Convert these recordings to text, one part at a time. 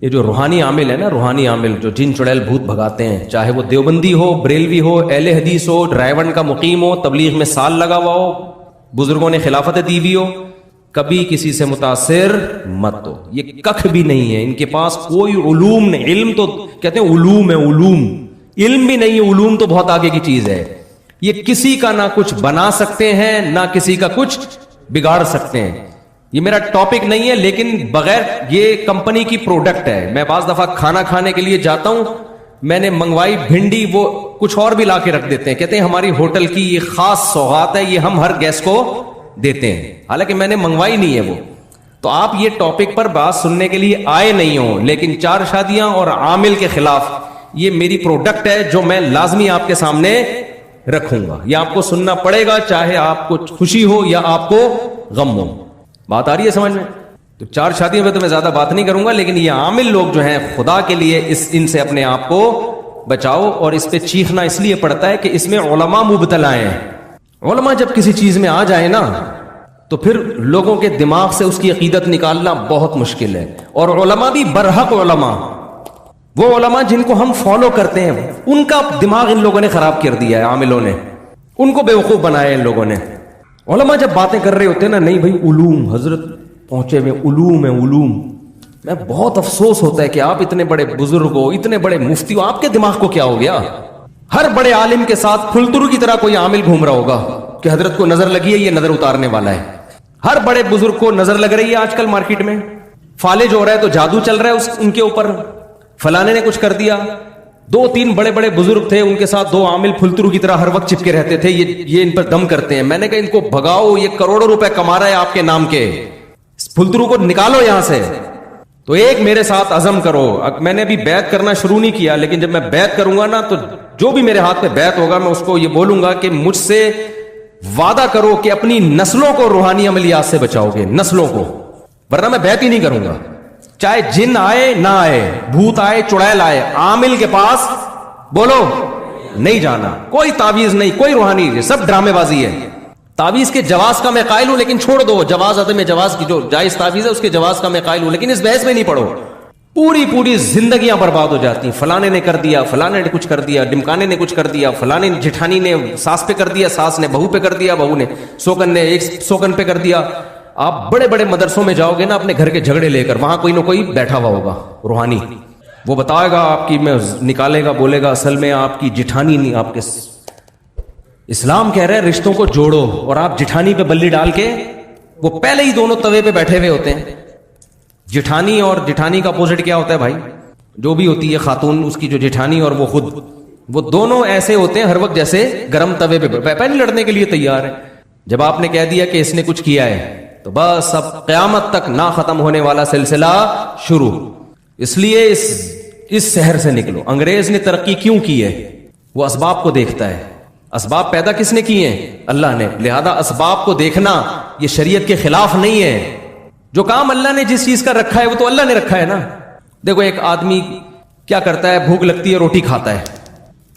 یہ جو روحانی عامل ہے نا، روحانی عامل جو جن چڑیل بھوت بھگاتے ہیں، چاہے وہ دیوبندی ہو، بریلوی ہو، اہل حدیث ہو، ڈرائیون کا مقیم ہو، تبلیغ میں سال لگا ہوا ہو، بزرگوں نے خلافت دی ہوئی ہو، کبھی کسی سے متاثر مت ہو. یہ ککھ بھی نہیں ہے ان کے پاس، کوئی علوم نہیں. علم تو کہتے ہیں علوم ہے، علوم، علم بھی نہیں ہے. علوم تو بہت آگے کی چیز ہے. یہ کسی کا نہ کچھ بنا سکتے ہیں، نہ کسی کا کچھ بگاڑ سکتے ہیں. یہ میرا ٹاپک نہیں ہے، لیکن بغیر یہ کمپنی کی پروڈکٹ ہے. میں بعض دفعہ کھانا کھانے کے لیے جاتا ہوں، میں نے منگوائی بھنڈی، وہ کچھ اور بھی لا کے رکھ دیتے ہیں، کہتے ہیں ہماری ہوٹل کی یہ خاص سوغات ہے، یہ ہم ہر گیسٹ کو دیتے ہیں، حالانکہ میں نے منگوائی نہیں ہے وہ. تو آپ یہ ٹاپک پر بات سننے کے لیے آئے نہیں ہوں، لیکن 4 شادیاں اور عامل کے خلاف یہ میری پروڈکٹ ہے جو میں لازمی آپ کے سامنے رکھوں گا. یہ آپ کو سننا پڑے گا، چاہے آپ کو خوشی ہو یا آپ کو غم ہو. بات آ رہی ہے سمجھ میں؟ تو 4 شادیوں پہ تو میں زیادہ بات نہیں کروں گا، لیکن یہ عامل لوگ جو ہیں، خدا کے لیے ان سے اپنے آپ کو بچاؤ. اور اس پہ چیخنا اس لیے پڑتا ہے کہ اس میں علماء مبتلا ہیں. علماء جب کسی چیز میں آ جائے نا، تو پھر لوگوں کے دماغ سے اس کی عقیدت نکالنا بہت مشکل ہے. اور علماء بھی برحق علماء، وہ علماء جن کو ہم فالو کرتے ہیں، ان کا دماغ ان لوگوں نے خراب کر دیا ہے. عاملوں نے ان کو بیوقوف بنایا ان لوگوں نے. علماء جب باتیں کر رہے ہوتے ہیں نا، نہیں بھائی علوم، حضرت پہنچے ہوئے علوم ہے، علوم. میں بہت افسوس ہوتا ہے کہ آپ اتنے بڑے بزرگ ہو، اتنے بڑے مفتی ہو، آپ کے دماغ کو کیا ہو گیا؟ ہر بڑے عالم کے ساتھ پھلترو کی طرح کوئی عامل گھوم رہا ہوگا کہ حضرت کو نظر لگی ہے، یہ نظر اتارنے والا ہے. ہر بڑے بزرگ کو نظر لگ رہی ہے. آج کل مارکیٹ میں فالج ہو رہا ہے تو جادو چل رہا ہے ان کے اوپر، فلانے نے کچھ کر دیا. 2-3 بڑے بڑے بزرگ تھے، ان کے ساتھ 2 عامل پھلترو کی طرح ہر وقت چپکے رہتے تھے. یہ ان پر دم کرتے ہیں. میں نے کہا ان کو بھگاؤ، یہ کروڑوں روپے کما رہا ہے آپ کے نام کے، پھلترو کو نکالو یہاں سے. تو ایک میرے ساتھ عزم کرو. میں نے ابھی بیعت کرنا شروع نہیں کیا، لیکن جب میں بیعت کروں گا نا، تو جو بھی میرے ہاتھ میں بیعت ہوگا میں اس کو یہ بولوں گا کہ مجھ سے وعدہ کرو کہ اپنی نسلوں کو روحانی عملیات سے بچاؤ گے، نسلوں کو، ورنہ میں بیعت ہی نہیں کروں گا. چاہے جن آئے نہ آئے، بھوت آئے چڑیل آئے، عامل کے پاس بولو نہیں جانا. کوئی تعویذ نہیں، کوئی روحانی نہیں، سب ڈرامے بازی ہے. تعویذ کے جواز کا میں قائل ہوں، لیکن چھوڑ دو. جواز عدم جواز کی جو جائز تعویذ ہے اس کے جواز کا میں قائل ہوں، لیکن اس بحث میں نہیں پڑھو. پوری زندگیاں برباد ہو جاتی ہیں. فلانے نے کر دیا، فلانے نے کچھ کر دیا، ڈمکانے نے کچھ کر دیا، فلانے جٹھانی نے ساس پہ کر دیا، ساس نے بہو پہ کر دیا، بہو نے سوکن نے ایک سوکن پہ کر دیا. آپ بڑے بڑے مدرسوں میں جاؤ گے نا اپنے گھر کے جھگڑے لے کر، وہاں کوئی نہ کوئی بیٹھا ہوا ہوگا روحانی، وہ بتائے گا آپ کی، میں نکالے گا، بولے گا اصل میں آپ کی جٹھانی نہیں، آپ کے اسلام کہہ رہے ہیں رشتوں کو جوڑو، اور آپ جٹھانی پہ بلی ڈال کے، وہ پہلے ہی دونوں توے پہ بیٹھے ہوئے ہوتے ہیں. جٹھانی اور جٹھانی کا اپوزٹ کیا ہوتا ہے بھائی؟ جو بھی ہوتی ہے خاتون، اس کی جو جٹھانی اور وہ خود، وہ دونوں ایسے ہوتے ہیں ہر وقت جیسے گرم توے پہ پہلے لڑنے کے لیے تیار ہے. جب آپ نے کہہ دیا کہ اس نے کچھ کیا ہے، تو بس اب قیامت تک نہ ختم ہونے والا سلسلہ شروع. اس لیے اس شہر سے نکلو. انگریز نے ترقی کیوں کی ہے؟ وہ اسباب کو دیکھتا ہے. اسباب پیدا کس نے کیے ہیں؟ اللہ نے. لہذا اسباب کو دیکھنا یہ شریعت کے خلاف نہیں ہے. جو کام اللہ نے جس چیز کا رکھا ہے وہ تو اللہ نے رکھا ہے نا. دیکھو ایک آدمی کیا کرتا ہے، بھوک لگتی ہے روٹی کھاتا ہے.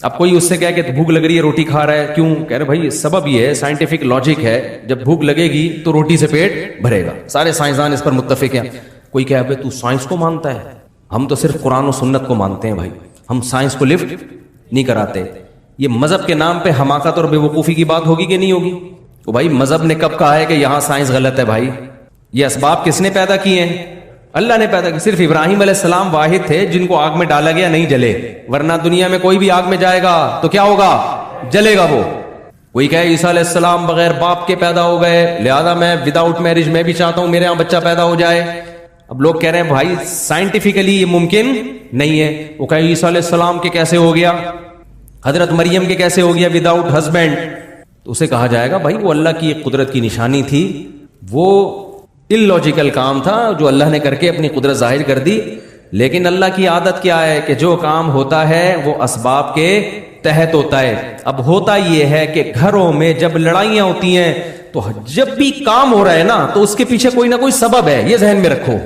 اب کوئی اس سے کہے کہ بھوک لگ رہی ہے روٹی کھا رہا ہے کیوں؟ کہہ رہے بھائی سبب یہ ہے، سائنٹیفک لاجک ہے، جب بھوک لگے گی تو روٹی سے پیٹ بھرے گا. سارے سائنسدان اس پر متفق ہیں. کوئی کہے بھائی تو سائنس کو مانتا ہے؟ ہم تو صرف قرآن و سنت کو مانتے ہیں بھائی، ہم سائنس کو لفٹ نہیں کراتے. یہ مذہب کے نام پہ حماقت اور بے وقوفی کی بات ہوگی کہ نہیں ہوگی؟ تو بھائی مذہب نے کب کہا ہے کہ یہاں سائنس غلط ہے؟ بھائی یہ اسباب کس نے پیدا کیے ہیں؟ اللہ نے پیدا کیا. صرف ابراہیم علیہ السلام واحد تھے جن کو آگ میں ڈالا گیا نہیں جلے، ورنہ دنیا میں کوئی بھی آگ میں جائے گا تو کیا ہوگا؟ جلے گا وہ. کوئی کہے عیسیٰ علیہ السلام بغیر باپ کے پیدا ہو گئے، لہذا میں وداؤٹ میرج میں بھی چاہتا ہوں میرے یہاں بچہ پیدا ہو جائے. اب لوگ کہہ رہے ہیں بھائی سائنٹیفکلی یہ ممکن نہیں ہے. وہ کہے عیسیٰ علیہ السلام کے کیسے ہو گیا، حضرت مریم کے کیسے ہو گیا وداؤٹ ہسبینڈ؟ تو اسے کہا جائے گا بھائی وہ اللہ کی ایک قدرت کی نشانی تھی، وہ اللاجیکل کام تھا جو اللہ نے کر کے اپنی قدرت ظاہر کر دی. لیکن اللہ کی عادت کیا ہے کہ جو کام ہوتا ہے وہ اسباب کے تحت ہوتا ہے. اب ہوتا یہ ہے کہ گھروں میں جب لڑائیاں ہوتی ہیں تو جب بھی کام ہو رہا ہے نا تو اس کے پیچھے کوئی نہ کوئی سبب ہے، یہ ذہن میں رکھو.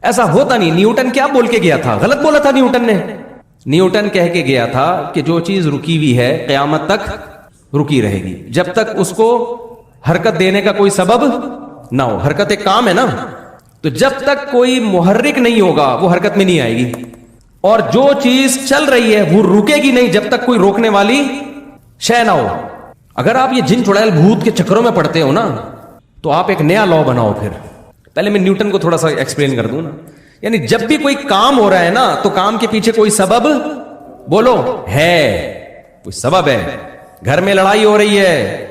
ایسا ہوتا نہیں. نیوٹن کیا بول کے گیا تھا؟ غلط بولا تھا نیوٹن نے. نیوٹن کہہ کے گیا تھا کہ جو چیز رکی ہوئی ہے قیامت تک رکی رہے گی، جب تک اس کو حرکت دینے کا کوئی سبب نہ ہو. حرکت ایک کام ہے نا، تو جب تک کوئی محرک نہیں ہوگا وہ حرکت میں نہیں آئے گی, اور جو چیز چل رہی ہے وہ رکے گی نہیں جب تک کوئی روکنے والی شے نہ ہو. اگر آپ یہ جن چڑیل بھوت کے چکروں میں پڑتے ہو نا تو آپ ایک نیا لا بناؤ. پھر پہلے میں نیوٹن کو تھوڑا سا ایکسپلین کر دوں نا. یعنی جب بھی کوئی کام ہو رہا ہے نا تو کام کے پیچھے کوئی سبب بولو ہے, کوئی سبب ہے. گھر میں لڑائی ہو رہی ہے,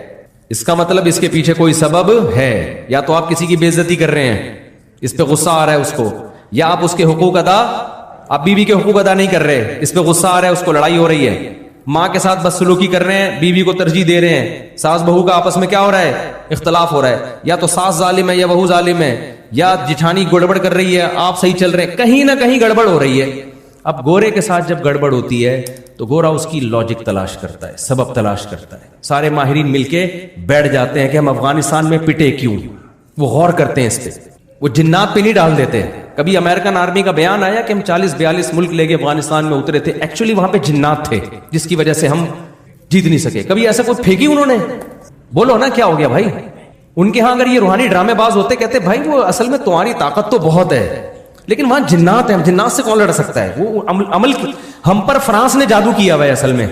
اس کا مطلب اس کے پیچھے کوئی سبب ہے. یا تو آپ کسی کی بے عزتی کر رہے ہیں, اس پہ غصہ آ رہا ہے اس کو, یا آپ اس کے حقوق ادا, آپ بیوی کے حقوق ادا نہیں کر رہے, اس پہ غصہ آ رہا ہے اس کو, لڑائی ہو رہی ہے. ماں کے ساتھ بدسلوکی کر رہے ہیں, بیوی کو ترجیح دے رہے ہیں, ساس بہو کا آپس میں کیا ہو رہا ہے, اختلاف ہو رہا ہے. یا تو ساس ظالم ہے یا بہو ظالم ہے, یا جٹھانی گڑبڑ کر رہی ہے, آپ صحیح چل رہے ہیں, کہیں نہ کہیں گڑبڑ ہو رہی ہے. اب گورے کے ساتھ جب گڑبڑ ہوتی ہے تو گورا اس کی لاجک تلاش کرتا ہے, سبب تلاش کرتا ہے. سارے ماہرین مل کے بیٹھ جاتے ہیں کہ ہم افغانستان میں پٹے کیوں, وہ غور کرتے ہیں اس پہ, وہ جنات پہ نہیں ڈال دیتے. کبھی امریکن آرمی کا بیان آیا کہ ہم 40-42 ملک لے کے افغانستان میں اترے تھے, ایکچولی وہاں پہ جنات تھے جس کی وجہ سے ہم جیت نہیں سکے. کبھی ایسا کوئی پھینکی انہوں نے, بولو نا کیا ہو گیا بھائی. ان کے ہاں اگر یہ روحانی ڈرامے باز ہوتے, کہتے بھائی وہ اصل میں تمہاری طاقت تو بہت ہے لیکن وہاں جنات ہیں, جنات سے کون لڑ سکتا ہے. وہ عمل ہم پر فرانس نے جادو کیا ہوا ہے. اصل میں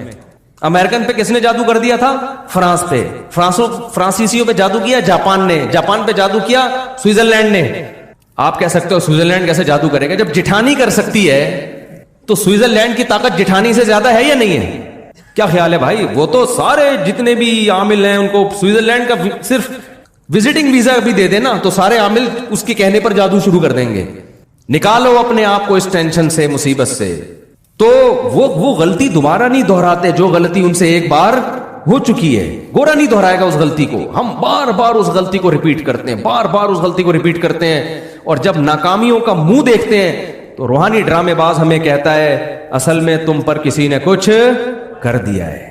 امریکن پہ کس نے جادو کر دیا تھا, فرانس پہ. فرانسیسیوں پہ جادو کیا جاپان نے, جاپان پہ جادو کیا سوئٹزرلینڈ نے. آپ کہہ سکتے ہو سوئٹزرلینڈ کیسے جادو کرے گا, جب جٹھانی کر سکتی ہے تو سوئٹزرلینڈ کی طاقت جٹھانی سے زیادہ ہے یا نہیں ہے؟ کیا خیال ہے بھائی؟ وہ تو سارے جتنے بھی عامل ہیں ان کو سوئٹزرلینڈ کا صرف وزٹنگ ویزا بھی دے دینا تو سارے عامل اس کے کہنے پر جادو شروع کر دیں گے. نکالو اپنے آپ کو اس ٹینشن سے, مصیبت سے. تو وہ غلطی دوبارہ نہیں دہراتے جو غلطی ان سے ایک بار ہو چکی ہے. گورا نہیں دہرائے گا اس غلطی کو, ہم بار بار اس غلطی کو ریپیٹ کرتے ہیں, بار بار اس غلطی کو ریپیٹ کرتے ہیں. اور جب ناکامیوں کا منہ دیکھتے ہیں تو روحانی ڈرامے باز ہمیں کہتا ہے اصل میں تم پر کسی نے کچھ کر دیا ہے.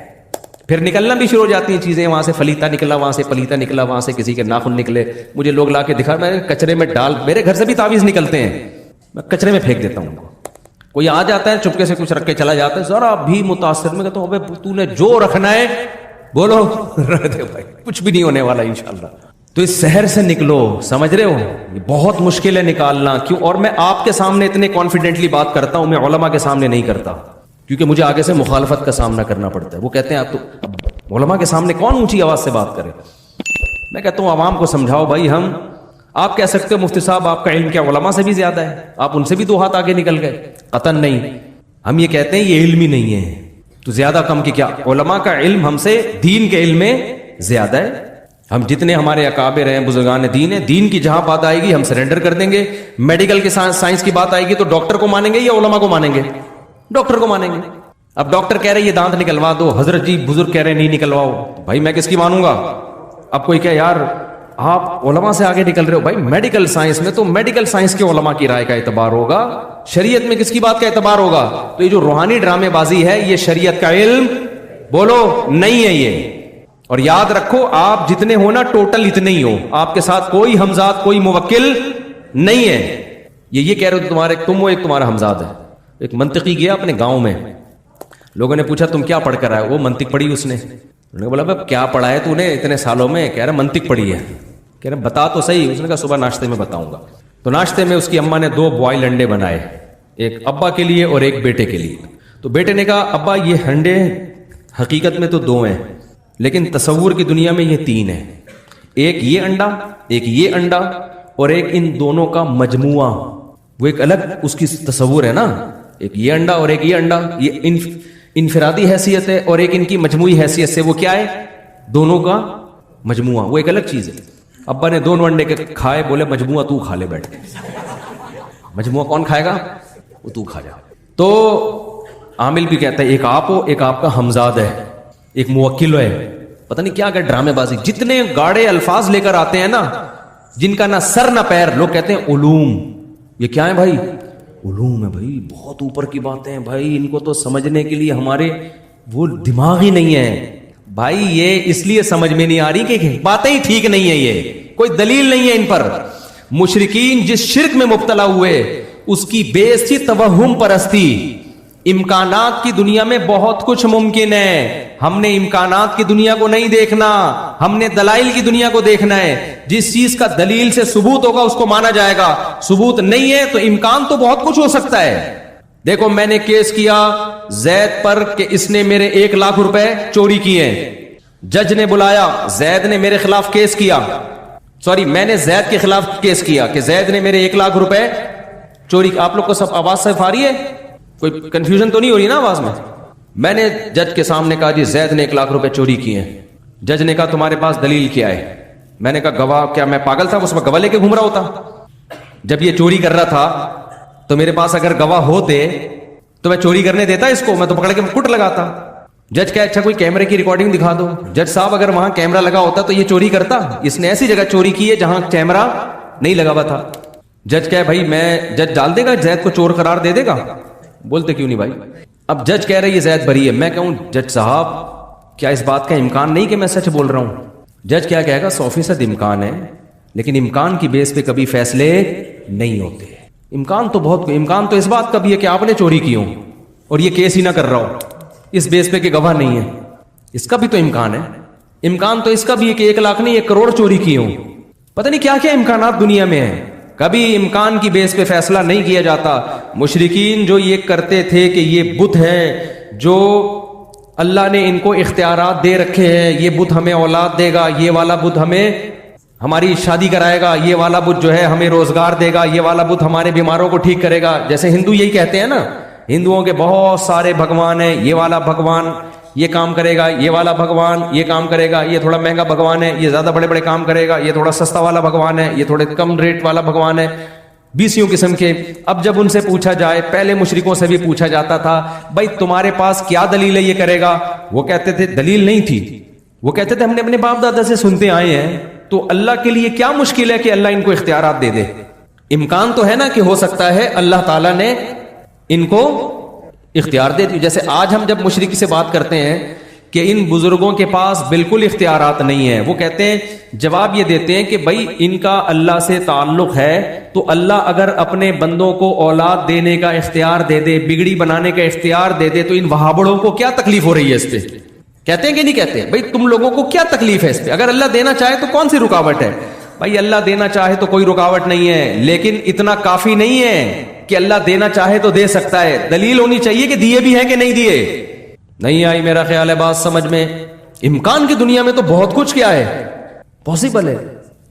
پھر نکلنا بھی شروع ہو جاتی ہیں چیزیں, وہاں سے فلیتا نکلا, وہاں سے پلیتا نکلا, وہاں سے کسی کے ناخن نکلے. مجھے لوگ لا کے دکھا, میں کچرے میں ڈال, میرے گھر سے بھی تعویذ نکلتے ہیں, میں کچرے میں پھینک دیتا ہوں. کوئی آ جاتا ہے چپکے سے کچھ رکھ کے چلا جاتا ہے, ذرا بھی متاثر, میں کہتا ہوں ابے تو نے جو رکھنا ہے بولو رکھ دے بھائی, کچھ بھی نہیں ہونے والا انشاءاللہ. تو اس شہر سے نکلو, سمجھ رہے ہو, یہ بہت مشکل ہے نکالنا. کیوں؟ اور میں آپ کے سامنے اتنے کانفیڈنٹلی بات کرتا ہوں, میں علماء کے سامنے نہیں کرتا کیونکہ مجھے آگے سے مخالفت کا سامنا کرنا پڑتا ہے. وہ کہتے ہیں آپ تو علماء کے سامنے کون اونچی آواز سے بات کرے. میں کہتا ہوں عوام کو سمجھاؤ بھائی. ہم, آپ کہہ سکتے ہو مفتی صاحب آپ کا علم کیا علماء سے بھی زیادہ ہے, آپ ان سے بھی 2 ہاتھ آگے نکل گئے. قطعاً نہیں. ہم یہ کہتے ہیں یہ علم ہی نہیں ہے تو زیادہ کم کی کیا, علماء کا علم ہم سے دین کے علم میں زیادہ ہے. ہم جتنے ہمارے اکابر ہیں, بزرگان دین ہیں, دین کی جہاں بات آئے گی ہم سرنڈر کر دیں گے. میڈیکل کی سائنس کی بات آئے گی تو ڈاکٹر کو مانیں گے یا علماء کو مانیں گے؟ ڈاکٹر کو مانیں گے. اب ڈاکٹر کہہ رہے یہ دانت نکلوا دو, حضرت جی بزرگ کہہ رہے نہیں نکلواؤ, بھائی میں کس کی مانوں گا؟ اب کوئی کہ یار آپ علماء سے آگے نکل رہے ہو, بھائی میڈیکل سائنس میں تو میڈیکل سائنس کے علماء کی رائے کا اعتبار ہوگا, شریعت میں کس کی بات کا اعتبار ہوگا؟ تو یہ جو روحانی ڈرامے بازی ہے یہ شریعت کا علم بولو نہیں ہے یہ. اور یاد رکھو آپ جتنے ہو نا ٹوٹل اتنے ہی ہو, آپ کے ساتھ کوئی ہمزاد کوئی موکل نہیں ہے. یہ کہہ رہے ہو تمہارے تم ہو, ایک تمہارا ہمزاد ہے. ایک منطقی گیا اپنے گاؤں میں, لوگوں نے پوچھا تم کیا پڑھ کر آئے؟ وہ منطق پڑھی اس نے. انہوں نے بولا بھائی کیا پڑھا ہے تو نے اتنے سالوں میں؟ کہہ رہا منطق پڑھی ہے. کہہ رہے بتا تو صحیح. اس نے کہا صبح ناشتے میں بتاؤں گا. تو ناشتے میں اس کی اماں نے 2 بوائل انڈے بنائے, ایک ابا کے لیے اور ایک بیٹے کے لیے. تو بیٹے نے کہا ابا یہ انڈے حقیقت میں تو 2 ہیں لیکن تصور کی دنیا میں یہ 3 ہیں. ایک یہ انڈا, ایک یہ انڈا, اور ایک ان دونوں کا مجموعہ. وہ ایک الگ اس کی تصور ہے نا, ایک یہ انڈا اور ایک یہ انڈا, یہ انفرادی حیثیت ہے, اور ایک ان کی مجموعی حیثیت سے وہ کیا ہے؟ دونوں کا مجموعہ. وہ ایک الگ چیز ہے. ابا نے 2 انڈے کے کھائے, بولے مجموعہ تو کھا لے بیٹھ کے. مجموعہ کون کھائے گا؟ وہ تو کھا جا. تو عامل بھی کہتا ہے ایک آپ ہو, ایک آپ کا ہمزاد ہے, ایک موکل ہے. پتہ نہیں کیا کہ ڈرامے بازی, جتنے گاڑے الفاظ لے کر آتے ہیں نا جن کا نہ سر نہ پیر. لوگ کہتے ہیں علوم, یہ کیا ہے بھائی؟ علوم ہے بھائی, بہت اوپر کی باتیں ہیں بھائی, ان کو تو سمجھنے کے لیے ہمارے وہ دماغ ہی نہیں ہے. بھائی یہ اس لیے سمجھ میں نہیں آ رہی کہ باتیں ہی ٹھیک نہیں ہے, یہ کوئی دلیل نہیں ہے ان پر. مشرکین جس شرک میں مبتلا ہوئے اس کی بیس تھی توہم پرستی. امکانات کی دنیا میں بہت کچھ ممکن ہے, ہم نے امکانات کی دنیا کو نہیں دیکھنا, ہم نے دلائل کی دنیا کو دیکھنا ہے. جس چیز کا دلیل سے ثبوت ہوگا اس کو مانا جائے گا, ثبوت نہیں ہے تو امکان تو بہت کچھ ہو سکتا ہے. دیکھو میں نے کیس کیا زید پر کہ اس نے میرے 1 لاکھ روپے چوری کیے, جج نے بلایا, زید نے میرے خلاف کیس کیا, سوری میں نے زید کے خلاف کیس کیا کہ زید نے میرے 1 لاکھ روپے چوری. آپ لوگ کو سب آواز صحیح آ رہی ہے, کوئی کنفیوژن تو نہیں ہو رہی نا آواز میں؟ میں نے جج کے سامنے کہا جی زید نے 1 لاکھ روپے چوری کیے ہیں. جج نے کہا تمہارے پاس دلیل کیا ہے؟ میں نے کہا گواہ. کیا میں پاگل تھا اس میں گواہ لے کے گھوم رہا ہوتا؟ جب یہ چوری کر رہا تھا تو میرے پاس اگر گواہ ہوتے تو میں چوری کرنے دیتا اس کو, میں تو پکڑ کے کٹ لگاتا. جج کہا اچھا کوئی کیمرے کی ریکارڈنگ دکھا دو. جج صاحب اگر وہاں کیمرہ لگا ہوتا تو یہ چوری کرتا؟ اس نے ایسی جگہ چوری کی ہے جہاں کیمرہ نہیں لگا ہوا تھا. جج کہے بھائی میں, جج ڈال دے گا زید کو چور قرار دے دے گا؟ بولتے کیوں نہیں بھائی. اب جج کہہ رہے یہ زید بری ہے. میں کہوں جج صاحب کیا اس بات کا امکان نہیں کہ میں سچ بول رہا ہوں؟ جج کیا کہے گا 100% امکان ہے, لیکن امکان کی بیس پہ کبھی فیصلے نہیں ہوتے. امکان تو بہت, امکان تو اس بات کا بھی ہے کہ آپ نے چوری کی ہو اور یہ کیس ہی نہ کر رہا ہو, اس بیس پہ کہ گواہ نہیں ہے, اس کا بھی تو امکان ہے. امکان تو اس کا بھی ہے کہ 1 لاکھ نہیں 1 کروڑ چوری کی ہوں. پتہ نہیں کیا کیا امکانات دنیا میں ہیں. کبھی امکان کی بیس پہ فیصلہ نہیں کیا جاتا. مشرکین جو یہ کرتے تھے کہ یہ بت ہے جو اللہ نے ان کو اختیارات دے رکھے ہیں, یہ بت ہمیں اولاد دے گا, یہ والا بت ہمیں ہماری شادی کرائے گا, یہ والا بت جو ہے ہمیں روزگار دے گا, یہ والا بت ہمارے بیماروں کو ٹھیک کرے گا. جیسے ہندو یہی کہتے ہیں نا, ہندوؤں کے بہت سارے بھگوان ہیں, یہ والا بھگوان یہ کام کرے گا, یہ والا بھگوان یہ کام کرے گا, یہ تھوڑا مہنگا بھگوان ہے, یہ زیادہ بڑے بڑے کام کرے گا, یہ تھوڑا سستا والا بھگوان ہے, یہ تھوڑے کم ریٹ والا بھگوان ہے. 20 قسم کے. اب جب ان سے پوچھا جائے, پہلے مشرکوں سے بھی پوچھا جاتا تھا بھائی تمہارے پاس کیا دلیل ہے یہ کرے گا؟ وہ کہتے تھے دلیل نہیں تھی, وہ کہتے تھے ہم نے اپنے باپ دادا سے سنتے آئے ہیں. تو اللہ کے لیے کیا مشکل ہے کہ اللہ ان کو اختیارات دے دے؟ امکان تو ہے نا کہ ہو سکتا ہے اللہ تعالیٰ نے ان کو اختیار دے دی. جیسے آج ہم جب مشرکی سے بات کرتے ہیں کہ ان بزرگوں کے پاس بالکل اختیارات نہیں ہیں, وہ کہتے ہیں, جواب یہ دیتے ہیں کہ بھائی ان کا اللہ سے تعلق ہے تو اللہ اگر اپنے بندوں کو اولاد دینے کا اختیار دے دے, بگڑی بنانے کا اختیار دے دے, تو ان وہابڑوں کو کیا تکلیف ہو رہی ہے اس پہ؟ کہتے ہیں کہ نہیں کہتے؟ بھائی تم لوگوں کو کیا تکلیف ہے اس پہ؟ اگر اللہ دینا چاہے تو کون سی رکاوٹ ہے؟ بھائی اللہ دینا چاہے تو کوئی رکاوٹ نہیں ہے, لیکن اتنا کافی نہیں ہے کہ اللہ دینا چاہے تو دے سکتا ہے. دلیل ہونی چاہیے کہ دیے بھی ہیں کہ نہیں دیے. نہیں آئی میرا خیال ہے بات سمجھ میں. امکان کی دنیا میں تو بہت کچھ کیا ہے پاسبل ہے.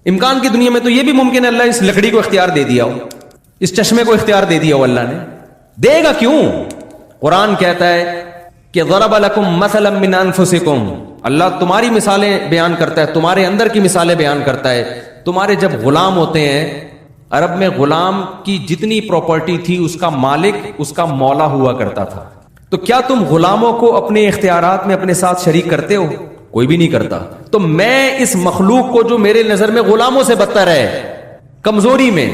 امکان کی دنیا میں تو یہ بھی ممکن ہے اللہ اس لکڑی کو اختیار دے دیا ہو, اس چشمے کو اختیار دے دیا ہو. اللہ نے دے گا کیوں؟ قرآن کہتا ہے کہ ضرب لکم مثلا من انفسکم, اللہ تمہاری مثالیں بیان کرتا ہے, تمہارے اندر کی مثالیں بیان کرتا ہے. تمہارے جب غلام ہوتے ہیں, عرب میں غلام کی جتنی پراپرٹی تھی اس کا مالک اس کا مولا ہوا کرتا تھا. تو کیا تم غلاموں کو اپنے اختیارات میں اپنے ساتھ شریک کرتے ہو؟ کوئی بھی نہیں کرتا. تو میں اس مخلوق کو جو میرے نظر میں غلاموں سے بدتر ہے, کمزوری میں,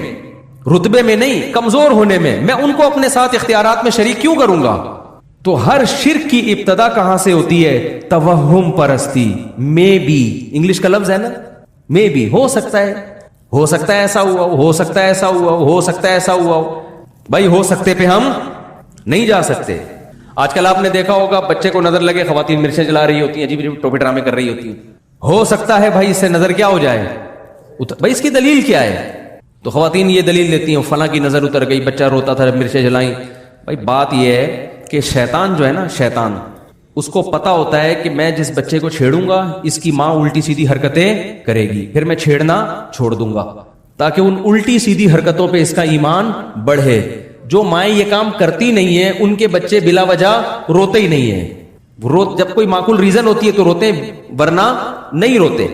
رتبے میں نہیں, کمزور ہونے میں, میں ان کو اپنے ساتھ اختیارات میں شریک کیوں کروں گا؟ تو ہر شرک کی ابتدا کہاں سے ہوتی ہے؟ توہم پرستی. میں بھی, انگلش کا لفظ ہے نا, میں بھی, ہو سکتا ہے, ہو سکتا ہے ایسا ہوا ہو, ہو سکتا ہے ایسا ہوا ہو, ہو سکتا ہے ایسا ہوا ہو. بھائی ہو سکتے پہ ہم نہیں جا سکتے. آج کل آپ نے دیکھا ہوگا بچے کو نظر لگے خواتین مرچیں جلا رہی ہوتی ہیں, عجیب عجیب ٹوپے ڈرامے کر رہی ہوتی ہیں. ہو سکتا ہے بھائی اس سے نظر کیا ہو جائے, بھائی اس کی دلیل کیا ہے؟ تو خواتین یہ دلیل دیتی ہیں فلاں کی نظر اتر گئی, بچہ روتا تھا جب مرچیں جلائیں. بھائی بات یہ ہے کہ شیطان جو ہے نا, شیطان اس کو پتا ہوتا ہے کہ میں جس بچے کو چھیڑوں گا اس کی ماں الٹی سیدھی حرکتیں کرے گی, پھر میں چھیڑنا چھوڑ دوں گا تاکہ ان الٹی سیدھی حرکتوں پہ اس کا ایمان بڑھے. جو مائیں یہ کام کرتی نہیں ہیں ان کے بچے بلا وجہ روتے ہی نہیں ہیں. جب کوئی معقول ریزن ہوتی ہے تو روتے, ورنہ نہیں روتے.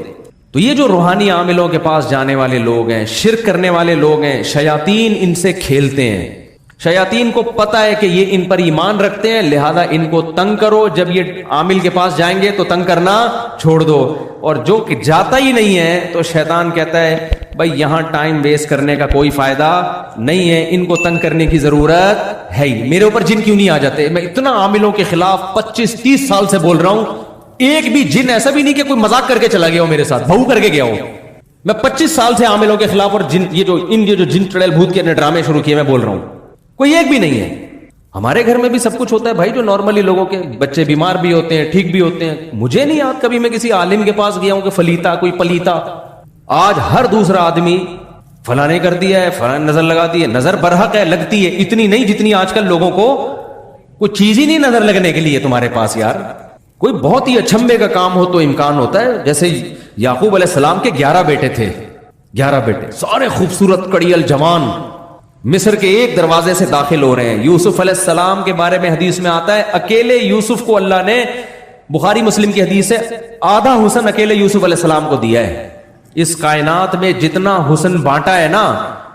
تو یہ جو روحانی عاملوں کے پاس جانے والے لوگ ہیں, شرک کرنے والے لوگ ہیں, شیاطین ان سے کھیلتے ہیں. شیاطین کو پتا ہے کہ یہ ان پر ایمان رکھتے ہیں, لہذا ان کو تنگ کرو. جب یہ عامل کے پاس جائیں گے تو تنگ کرنا چھوڑ دو, اور جو کہ جاتا ہی نہیں ہے تو شیطان کہتا ہے بھائی یہاں ٹائم ویسٹ کرنے کا کوئی فائدہ نہیں ہے, ان کو تنگ کرنے کی ضرورت ہے ہی. میرے اوپر جن کیوں نہیں آ جاتے؟ میں اتنا عاملوں کے خلاف 25-30 سال سے بول رہا ہوں, ایک بھی جن ایسا بھی نہیں کہ کوئی مذاق کر کے چلا گیا ہو میرے ساتھ, بہو کر کے گیا ہو. میں 25 سال سے عاملوں کے خلاف, اور جن یہ جو جن چڑیل بھوت کے ڈرامے شروع کیے میں بول رہا ہوں, کوئی ایک بھی نہیں ہے. ہمارے گھر میں بھی سب کچھ ہوتا ہے بھائی، جو نارملی لوگوں کے بچے بیمار بھی ہوتے ہیں، ٹھیک بھی ہوتے ہیں. مجھے نہیں یاد کبھی میں کسی عالم کے پاس گیا ہوں کہ فلیتا کوئی پلیتا. آج ہر دوسرا آدمی فلاں نے کر دیا ہے، فلاں نظر لگا دی ہے. نظر برحق ہے، لگتی ہے، اتنی نہیں جتنی آج کل لوگوں کو کوئی چیز ہی نہیں نظر لگنے کے لیے تمہارے پاس. یار کوئی بہت ہی اچھمبے کا کام ہو تو امکان ہوتا ہے. جیسے یعقوب علیہ السلام کے 11 بیٹے تھے، 11 بیٹے سارے خوبصورت کڑیل جوان، مصر کے ایک دروازے سے داخل ہو رہے ہیں. یوسف علیہ السلام کے بارے میں حدیث میں آتا ہے اکیلے یوسف کو اللہ نے، بخاری مسلم کی حدیث ہے، آدھا حسن اکیلے یوسف علیہ السلام کو دیا ہے. اس کائنات میں جتنا حسن بانٹا ہے نا،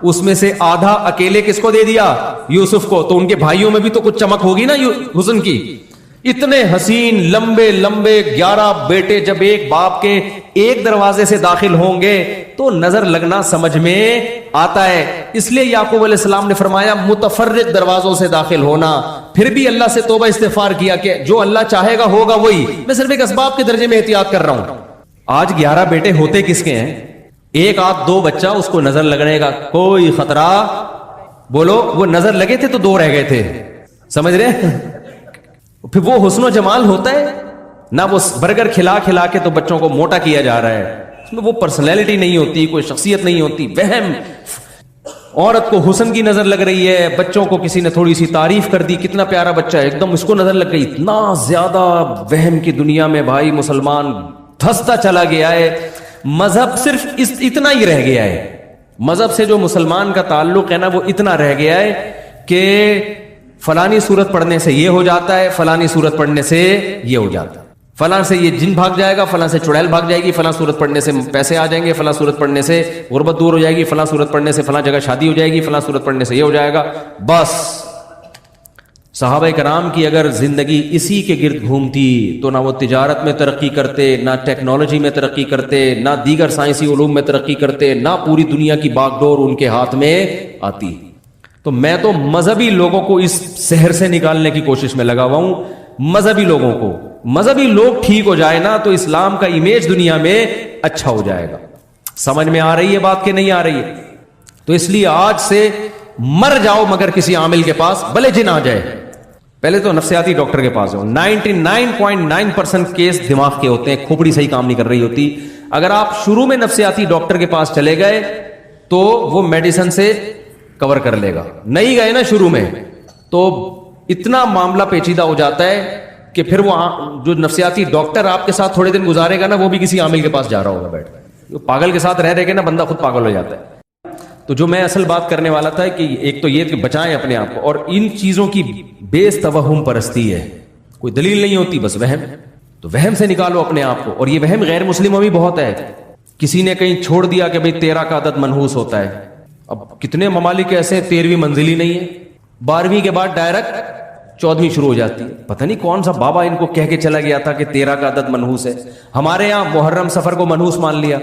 اس میں سے آدھا اکیلے کس کو دے دیا؟ یوسف کو. تو ان کے بھائیوں میں بھی تو کچھ چمک ہوگی نا حسن کی. اتنے حسین لمبے لمبے 11 بیٹے جب ایک باپ کے ایک دروازے سے داخل ہوں گے تو نظر لگنا سمجھ میں آتا ہے. اس لیے یعقوب علیہ السلام نے فرمایا متفرق دروازوں سے داخل ہونا. پھر بھی اللہ سے توبہ استغفار کیا کہ جو اللہ چاہے گا ہوگا وہی. میں صرف ایک اسباب کے درجے میں احتیاط کر رہا ہوں. آج 11 بیٹے ہوتے کس کے ہیں؟ ایک آدھ دو بچہ اس کو نظر لگنے کا کوئی خطرہ، بولو وہ نظر لگے تھے تو 2 رہ گئے تھے، سمجھ رہے؟ پھر وہ حسن و جمال ہوتا ہے نہ، وہ برگر کھلا کھلا کے تو بچوں کو موٹا کیا جا رہا ہے. اس میں وہ پرسنالٹی نہیں ہوتی، کوئی شخصیت نہیں ہوتی، وہم. عورت کو حسن کی نظر لگ رہی ہے، بچوں کو کسی نے تھوڑی سی تعریف کر دی، کتنا پیارا بچہ ہے، ایک دم اس کو نظر لگ گئی. اتنا زیادہ وہم کی دنیا میں بھائی مسلمان دھستا چلا گیا ہے. مذہب صرف اتنا ہی رہ گیا ہے. مذہب سے جو مسلمان کا تعلق ہے نا وہ اتنا رہ گیا ہے کہ فلانی صورت پڑھنے سے یہ ہو جاتا ہے، فلانی صورت پڑھنے سے یہ ہو جاتا ہے، فلاں سے یہ جن بھاگ جائے گا، فلاں سے چڑیل بھاگ جائے گی، فلاں صورت پڑھنے سے پیسے آ جائیں گے، فلاں صورت پڑھنے سے غربت دور ہو جائے گی، فلاں صورت پڑھنے سے فلاں جگہ شادی ہو جائے گی، فلاں صورت پڑھنے سے یہ ہو جائے گا. بس صحابہ کرام کی اگر زندگی اسی کے گرد گھومتی تو نہ وہ تجارت میں ترقی کرتے، نہ ٹیکنالوجی میں ترقی کرتے، نہ دیگر سائنسی علوم میں ترقی کرتے، نہ پوری دنیا کی باغ ڈور ان کے ہاتھ میں آتی. تو میں تو مذہبی لوگوں کو اس سحر سے نکالنے کی کوشش میں لگا ہوا ہوں. مذہبی لوگوں کو، مذہبی لوگ ٹھیک ہو جائے نا تو اسلام کا امیج دنیا میں اچھا ہو جائے گا. سمجھ میں آ رہی ہے بات کہ نہیں آ رہی ہے؟ تو اس لیے آج سے مر جاؤ مگر کسی عامل کے پاس، بھلے جن آ جائے. پہلے تو نفسیاتی ڈاکٹر کے پاس جاؤ. 99.9% کیس دماغ کے ہوتے ہیں، کھوپڑی صحیح کام نہیں کر رہی ہوتی. اگر آپ شروع میں نفسیاتی ڈاکٹر کے پاس چلے گئے تو وہ میڈیسن سے کور کر لے گا. نہیں گئے نا شروع میں تو اتنا معاملہ پیچیدہ ہو جاتا ہے کہ پھر وہ جو نفسیاتی ڈاکٹر آپ کے ساتھ تھوڑے دن گزارے گا نا وہ بھی کسی عامل کے پاس جا رہا ہوگا بیٹھ کے. پاگل کے ساتھ رہ کے نا بندہ خود پاگل ہو جاتا ہے. تو جو میں اصل بات کرنے والا تھا کہ ایک تو یہ کہ بچائیں اپنے آپ کو، اور ان چیزوں کی بیس توہم پرستی ہے، کوئی دلیل نہیں ہوتی، بس وہم. تو وہم سے نکالو اپنے آپ کو. اور یہ وہم غیر مسلموں میں بھی بہت ہے. کسی نے کہیں چھوڑ دیا کہ بھئی 13 کا عدد منحوس ہوتا ہے. اب کتنے ممالک ایسے 13ویں منزل ہی نہیں ہے، 12ویں کے بعد ڈائریکٹ 14ویں شروع ہو جاتی ہے. پتہ نہیں کون سا بابا ان کو کہہ کے چلا گیا تھا کہ 13 کا عدد منحوس ہے. ہمارے یہاں محرم سفر کو منحوس مان لیا.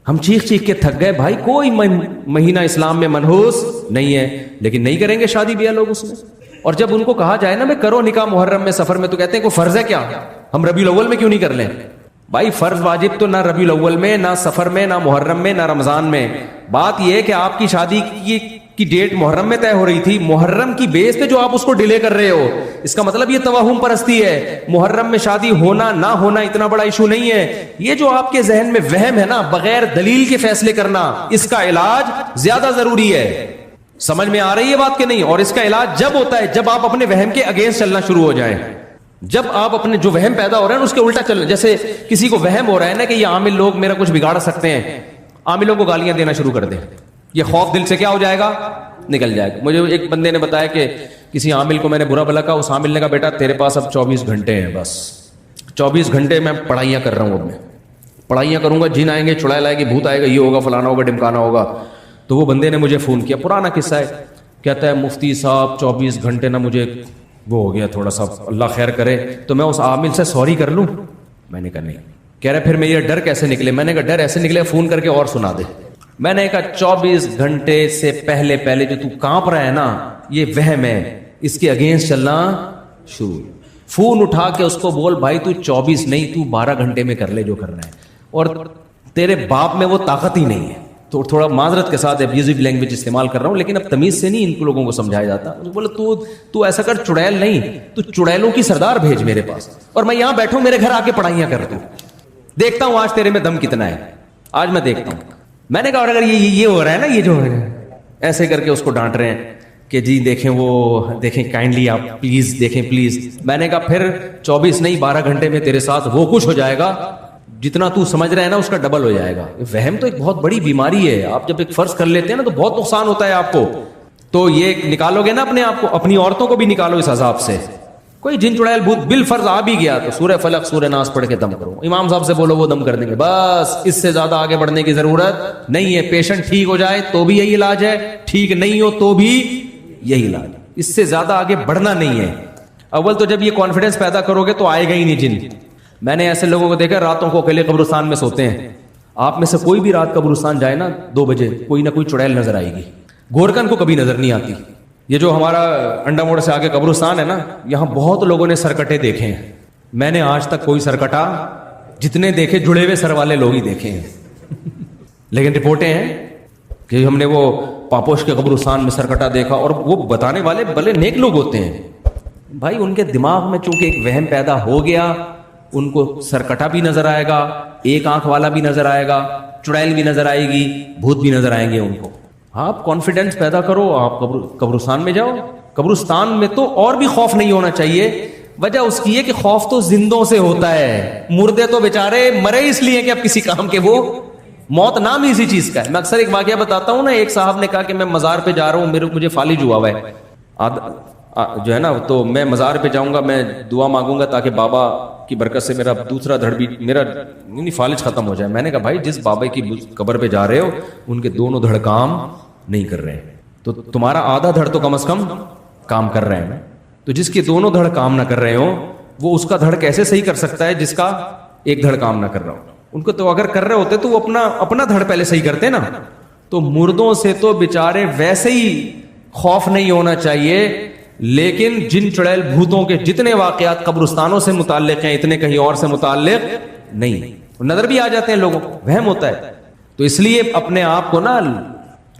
ہم چیخ چیخ کے تھک گئے بھائی کوئی مہینہ اسلام میں منحوس نہیں ہے، لیکن نہیں کریں گے شادی بیاہ لوگ اس میں. اور جب ان کو کہا جائے نا میں کرو نکاح محرم میں سفر میں تو کہتے ہیں کوئی فرض ہے کیا، ہم ربیع الاول میں کیوں نہیں کر لیں؟ بھائی فرض واجب تو نہ ربیع الاول میں، نہ سفر میں، نہ محرم میں، نہ رمضان میں. بات یہ ہے کہ آپ کی شادی کی ڈیٹ محرم میں طے ہو رہی تھی، محرم کی بیس پہ جو آپ اس کو ڈیلے کر رہے ہو، اس کا مطلب یہ توہم پرستی ہے. محرم میں شادی ہونا نہ ہونا اتنا بڑا ایشو نہیں ہے. یہ جو آپ کے ذہن میں وہم ہے نا بغیر دلیل کے فیصلے کرنا، اس کا علاج زیادہ ضروری ہے. سمجھ میں آ رہی ہے بات کہ نہیں؟ اور اس کا علاج جب ہوتا ہے جب آپ اپنے وہم کے اگینسٹ چلنا شروع ہو جائیں. جب آپ اپنے جو وہم پیدا ہو رہا ہے اس کے الٹا چلنا. جیسے کسی کو وہم ہو رہا ہے نا کہ یہ عامل لوگ میرا کچھ بگاڑ سکتے ہیں، عاملوں کو گالیاں دینا شروع کر دیں. یہ خوف دل سے کیا ہو جائے گا؟ نکل جائے گا. مجھے ایک بندے نے بتایا کہ کسی عامل کو میں نے برا بھلا کہا، اس عامل نے کہا بیٹا تیرے پاس اب 24 گھنٹے ہیں، بس 24 گھنٹے میں پڑھائیاں کر رہا ہوں. اب میں پڑھائیاں کروں گا، جن آئیں گے، چڑیل آئے گی، بھوت آئے گا، یہ ہوگا، فلانا ہوگا، ڈمکانا ہوگا. تو وہ بندے نے مجھے فون کیا، پرانا قصہ ہے، کہتا ہے مفتی صاحب 24 گھنٹے نا مجھے وہ ہو گیا تھوڑا سا، اللہ خیر کرے تو میں اس عامل سے سوری کر لوں. میں نے کہا نہیں. کہہ رہے پھر میرا ڈر کیسے نکلے؟ میں نے کہا ڈر ایسے نکلے فون کر کے اور سنا دے. میں نے کہا 24 گھنٹے سے پہلے جو تو کانپ رہا ہے نا یہ وہم ہے، اس کے اگینسٹ چلنا شروع. فون اٹھا کے اس کو بول بھائی تو 24 نہیں تو 12 گھنٹے میں کر لے جو کرنا ہے، اور تیرے باپ میں وہ طاقت ہی نہیں ہے. تو تھوڑا معذرت کے ساتھ ابیوزو لینگویج استعمال کر رہا ہوں، لیکن اب تمیز سے نہیں ان لوگوں کو سمجھایا جاتا. بولے تو ایسا کر، چڑیل نہیں، تو چڑیلوں کی سردار بھیج میرے پاس، اور میں یہاں بیٹھوں، میرے گھر آ کے پڑھائیاں کر دوں، دیکھتا ہوں آج تیرے میں دم کتنا ہے، آج میں دیکھتا ہوں. میں نے کہا اور اگر یہ ہو رہا ہے نا، یہ جو ہو رہا ہے، ایسے کر کے اس کو ڈانٹ رہے ہیں کہ جی دیکھیں کائنڈلی آپ پلیز دیکھیں پلیز. میں نے کہا پھر 24 نہیں 12 گھنٹے میں تیرے ساتھ وہ کچھ ہو جائے گا جتنا تو سمجھ رہے ہیں نا اس کا ڈبل ہو جائے گا. وہم تو ایک بہت بڑی بیماری ہے، آپ جب ایک فرض کر لیتے ہیں نا تو بہت نقصان ہوتا ہے آپ کو. تو یہ نکالو گے نا اپنے آپ کو، اپنی عورتوں کو بھی نکالو اس عذاب سے. کوئی جن چڑیل بھوت بالفرض آ بھی گیا تو سورہ فلق سورہ ناس پڑھ کے دم کرو، امام صاحب سے بولو وہ دم کر دیں گے، بس اس سے زیادہ آگے بڑھنے کی ضرورت نہیں ہے. پیشنٹ ٹھیک ہو جائے تو بھی یہی علاج ہے، ٹھیک نہیں ہو تو بھی یہی علاج، اس سے زیادہ آگے بڑھنا نہیں ہے. اول تو جب یہ کانفیڈنس پیدا کرو گے تو آئے گا ہی نہیں جن. میں نے ایسے لوگوں کو دیکھا راتوں کو اکیلے قبرستان میں سوتے ہیں. آپ میں سے کوئی بھی رات قبرستان جائے نا 2 بجے، کوئی نہ کوئی چڑیل نظر آئے گی. گورکن کو کبھی نظر نہیں آتی. یہ جو ہمارا انڈا موڑ سے آگے قبرستان ہے نا، یہاں بہت لوگوں نے سرکٹے دیکھے ہیں. میں نے آج تک کوئی سرکٹا، جتنے دیکھے جڑے ہوئے سر والے لوگ ہی دیکھے ہیں. لیکن رپورٹیں ہیں کہ ہم نے وہ پاپوش کے قبرستان میں سرکٹا دیکھا، اور وہ بتانے والے بھلے نیک لوگ ہوتے ہیں. بھائی ان کے دماغ میں چونکہ ایک وہم پیدا ہو گیا، ان کو سرکٹا بھی نظر آئے گا، ایک آنکھ والا بھی نظر آئے گا، چڑیل بھی نظر آئے گی، بھوت بھی نظر آئیں گے ان کو. آپ کانفیڈنس پیدا کرو، آپ قبرستان میں جاؤ. قبرستان میں تو اور بھی خوف نہیں ہونا چاہیے. وجہ اس کی ہے کہ خوف تو زندوں سے ہوتا ہے، مردے تو بیچارے مرے اس لیے کہ اب کسی کام کے، وہ موت نام ہی اسی چیز کا ہے. میں اکثر ایک واقعہ بتاتا ہوں نا، ایک صاحب نے کہا کہ میں مزار پہ جا رہا ہوں، مجھے فالج ہوا ہوا ہے جو ہے نا، تو میں مزار پہ جاؤں گا، میں دعا مانگوں گا تاکہ بابا کی برکت سے میرا دوسرا دھڑ بھی، میرا فالج ختم ہو جائے. میں نے کہا بھائی جس بابا کی قبر پہ جا رہے ہو ان کے دونوں دھڑ کام نہیں کر رہے ہیں، تو تمہارا آدھا دھڑ تو کم از کم کام کر رہے ہیں. تو جس کے دونوں دھڑ کام نہ کر رہے ہوں وہ اس کا دھڑ کیسے صحیح کر سکتا ہے جس کا ایک دھڑ کام نہ کر رہا ہو. ان کو تو اگر کر رہے ہوتے تو وہ اپنا دھڑ پہلے صحیح کرتے نا. تو مردوں سے تو بیچارے ویسے ہی خوف نہیں ہونا چاہیے، لیکن جن چڑیل بھوتوں کے جتنے واقعات قبرستانوں سے متعلق ہیں اتنے کہیں اور سے متعلق نہیں. نظر بھی آ جاتے ہیں لوگوں کو، وہم ہوتا ہے. تو اس لیے اپنے آپ کو نا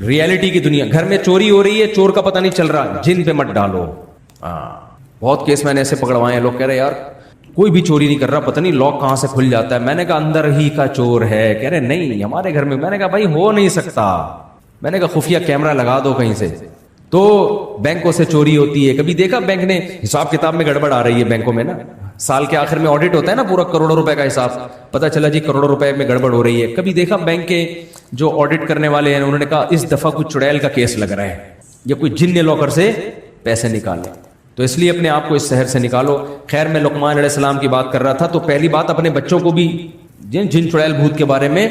ریالٹی کی دنیا، گھر میں چوری ہو رہی ہے، چور کا پتہ نہیں چل رہا، جن پہ مت ڈالو. بہت کیس میں نے ایسے پکڑوائے ہیں، لوگ کہہ رہے یار کوئی بھی چوری نہیں کر رہا، پتہ نہیں لاک کہاں سے کھل جاتا ہے. میں نے کہا اندر ہی کا چور ہے. کہہ رہے نہیں ہمارے گھر میں. میں نے کہا بھائی ہو نہیں سکتا. میں نے کہا خفیہ کیمرہ لگا دو کہیں سے. تو بینکوں سے چوری ہوتی ہے. کبھی دیکھا بینک نے حساب کتاب میں گڑبڑ آ رہی ہے بینکوں میں نا، سال کے آخر میں آڈٹ ہوتا ہے نا پورا کروڑوں روپے کا حساب، پتہ چلا جی کروڑوں روپے میں گڑبڑ ہو رہی ہے. کبھی دیکھا بینک کے جو آڈٹ کرنے والے ہیں انہوں نے کہا اس دفعہ کوئی چڑیل کا کیس لگ رہا ہے یا کوئی جن نے لاکر سے پیسے نکالے. تو اس لیے اپنے آپ کو اس شہر سے نکالو. خیر میں لقمان علیہ السلام کی بات کر رہا تھا، تو پہلی بات اپنے بچوں کو بھی جن چڑیل بھوت کے بارے میں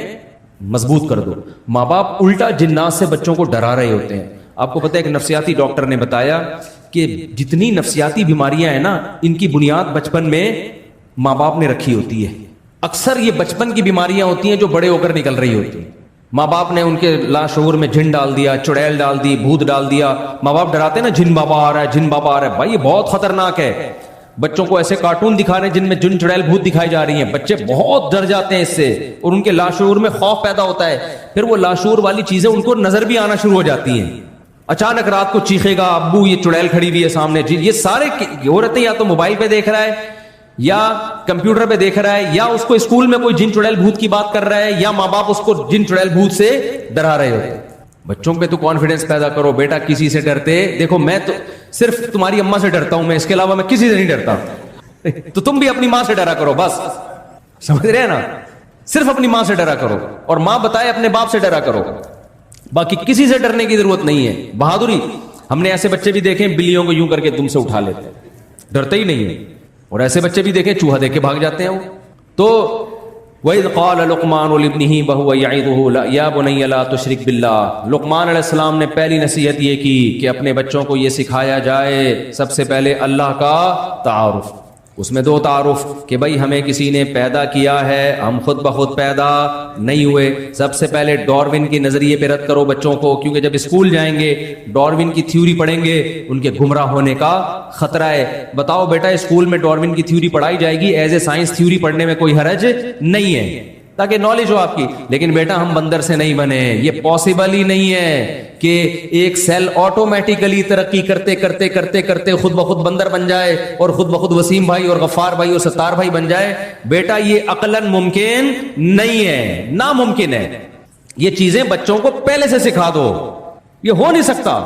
مضبوط کر دو. ماں باپ الٹا جنات سے بچوں کو ڈرا رہے ہوتے ہیں. آپ کو پتہ ہے ایک نفسیاتی ڈاکٹر نے بتایا کہ جتنی نفسیاتی بیماریاں ہیں نا ان کی بنیاد بچپن میں ماں باپ نے رکھی ہوتی ہے. اکثر یہ بچپن کی بیماریاں ہوتی ہیں جو بڑے ہو کر نکل رہی ہوتی ہیں. ماں باپ نے ان کے لاشعور میں جن ڈال دیا، چڑیل ڈال دی، بھوت ڈال دیا. ماں باپ ڈراتے نا جن بابا آ رہا ہے، جن بابا آ رہا ہے. بھائی یہ بہت خطرناک ہے. بچوں کو ایسے کارٹون دکھا رہے ہیں جن میں جن چڑیل بھوت دکھائی جا رہی ہیں، بچے بہت ڈر جاتے ہیں اس سے اور ان کے لاشعور میں خوف پیدا ہوتا ہے. پھر وہ لاشعور والی چیزیں ان کو نظر بھی آنا شروع ہو جاتی ہیں. اچانک رات کو چیخے گا ابو یہ چڑیل کھڑی ہوئی ہے سامنے. یہ سارے ہو رہتے ہیں یا تو موبائل پہ دیکھ رہا ہے یا کمپیوٹر پہ دیکھ رہا ہے یا اس کو اسکول میں کوئی جن چڑیل بھوت کی بات کر رہا ہے یا ماں باپ اس کو جن چڑیل بھوت سے ڈرا رہے ہوتے ہیں. بچوں پہ تو کانفیڈنس پیدا کرو. بیٹا کسی سے ڈرتے دیکھو، میں تو صرف تمہاری اماں سے ڈرتا ہوں، میں اس کے علاوہ میں کسی سے نہیں ڈرتا. تو تم بھی اپنی ماں سے ڈرا کرو، بس سمجھ رہے ہیں نا، صرف اپنی ماں سے ڈرا کرو اور ماں بتائے اپنے باپ سے ڈرا کرو. باقی کسی سے ڈرنے کی ضرورت نہیں ہے. بہادری، ہم نے ایسے بچے بھی دیکھے بلیوں کو یوں کر کے دم سے اٹھا لیتے، ڈرتے ہی نہیں ہے. اور ایسے بچے بھی دیکھیں چوہا دیکھ کے بھاگ جاتے ہیں. تو وَإِذْ قَالَ لُقْمَانُ لِابْنِهِ وَهُوَ يَعِظُهُ يَا بُنَيَّ لَا تُشْرِكْ بِاللَّهِ. لقمان علیہ السلام نے پہلی نصیحت یہ کی کہ اپنے بچوں کو یہ سکھایا جائے سب سے پہلے اللہ کا تعارف. اس میں 2 تعارف کہ بھائی ہمیں کسی نے پیدا کیا ہے، ہم خود بخود پیدا نہیں ہوئے. سب سے پہلے ڈاروین کے نظریے پہ رد کرو بچوں کو، کیونکہ جب اسکول جائیں گے ڈاروین کی تھیوری پڑھیں گے ان کے گمراہ ہونے کا خطرہ ہے. بتاؤ بیٹا اسکول میں ڈاروین کی تھیوری پڑھائی جائے گی، ایز اے سائنس تھیوری پڑھنے میں کوئی حرج نہیں ہے. تاکہ نالج ہو آپ کی. لیکن بیٹا ہم بندر سے نہیں بنے, یہ پاسبل ہی نہیں ہے کہ ایک سیل آٹومیٹیکلی ترقی کرتے کرتے کرتے کرتے خود بخود بندر بن جائے اور خود بخود وسیم بھائی اور غفار بھائی اور ستار بھائی بن جائے. بیٹا یہ عقلاً ممکن نہیں ہے, ناممکن ہے. یہ چیزیں بچوں کو پہلے سے سکھا دو, یہ ہو نہیں سکتا.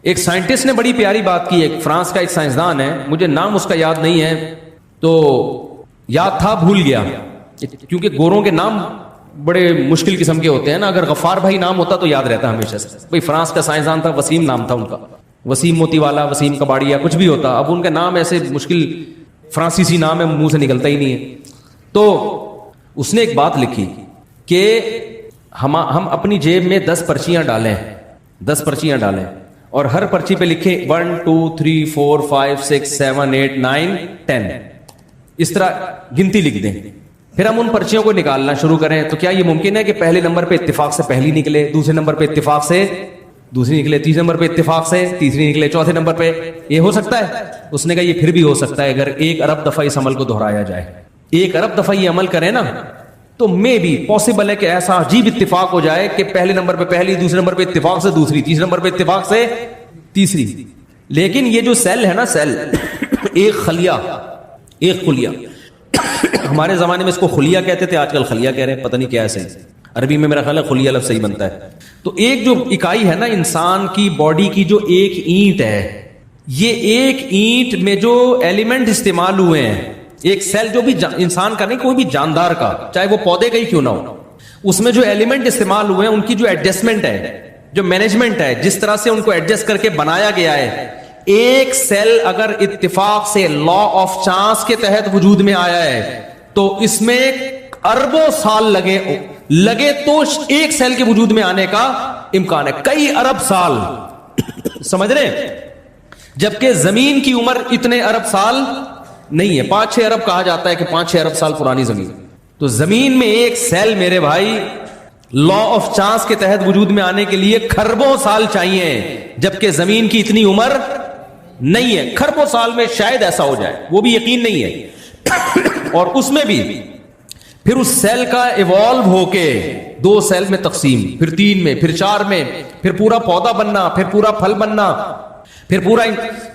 ایک سائنٹسٹ نے بڑی پیاری بات کی, ایک فرانس کا ایک سائنسدان ہے, مجھے نام اس کا یاد نہیں ہے, تو یاد تھا بھول گیا, کیونکہ گوروں کے نام بڑے مشکل قسم کے ہوتے ہیں نا. اگر غفار بھائی نام ہوتا تو یاد رہتا ہمیشہ سے. بھائی فرانس کا سائنسدان تھا, وسیم نام تھا ان کا, وسیم موتی والا, وسیم کباڑیا, کچھ بھی ہوتا. اب ان کا نام ایسے مشکل فرانسیسی نام ہے, منہ سے نکلتا ہی نہیں ہے. تو اس نے ایک بات لکھی کہ ہم اپنی جیب میں 10 پرچیاں ڈالیں, 10 پرچیاں ڈالیں اور ہر پرچی پہ لکھیں 1 2 3 4 5 6 7 8 9 10, اس طرح گنتی لکھ دیں. پھر ہم ان پرچیوں کو نکالنا شروع کریں. تو کیا یہ ممکن ہے کہ پہلے نمبر پہ اتفاق سے پہلی نکلے, دوسرے نمبر پہ اتفاق سے دوسری نکلے, تیسرے نمبر پہ اتفاق سے تیسری نکلے, چوتھے نمبر پہ؟ یہ ہو سکتا ہے؟ اس نے کہا یہ پھر بھی ہو سکتا ہے اگر 1 ارب دفعہ اس عمل کو دہرایا جائے. 1 ارب دفعہ یہ عمل کریں نا تو میں بھی پاسبل ہے کہ ایسا عجیب اتفاق ہو جائے کہ پہلے نمبر پہ پہلی, دوسرے نمبر پہ اتفاق سے دوسری, تیسرے نمبر پہ اتفاق سے تیسری. لیکن یہ جو سیل ہے نا, سیل ایک خلیہ, ایک خلیہ, ہمارے زمانے میں اس کو خلیہ کہتے تھے, آج کل خلیہ کہہ رہے ہیں, پتہ نہیں کیا ہے صحیح. عربی میں میرا خیال ہے خلیہ لفظ صحیح بنتا ہے. تو ایک جو اکائی ہے نا انسان کی باڈی کی, جو ایک اینٹ ہے, یہ ایک اینٹ میں جو ایلیمنٹ استعمال ہوئے ہیں, ایک سیل جو بھی انسان کا نہیں, کوئی بھی جاندار کا, چاہے وہ پودے کا ہی کیوں نہ ہو, اس میں جو ایلیمنٹ استعمال ہوئے ہیں ان کی جو ایڈجسٹمنٹ ہے, جو مینجمنٹ ہے, جس طرح سے ان کو ایڈجسٹ کر کے بنایا گیا ہے, ایک سیل اگر اتفاق سے لا آف چانس کے تحت وجود میں آیا ہے تو اس میں اربوں سال لگے تو ایک سیل کے وجود میں آنے کا امکان ہے, کئی ارب سال. سمجھ رہے؟ جبکہ زمین کی عمر اتنے ارب سال نہیں ہے, 5-6 ارب کہا جاتا ہے کہ 5-6 ارب سال پرانی زمین. تو زمین میں ایک سیل میرے بھائی لا آف چانس کے تحت وجود میں آنے کے لیے کھربوں سال چاہیے, جبکہ زمین کی اتنی عمر نہیں ہے. کھربوں سال میں شاید ایسا ہو جائے, وہ بھی یقین نہیں ہے. اور اس میں بھی پھر اس سیل کا ایوالو ہو کے 2 سیل میں تقسیم, پھر 3 میں, پھر 4 میں, پھر پورا پودا بننا, پھر پورا پھل بننا, پھر پورا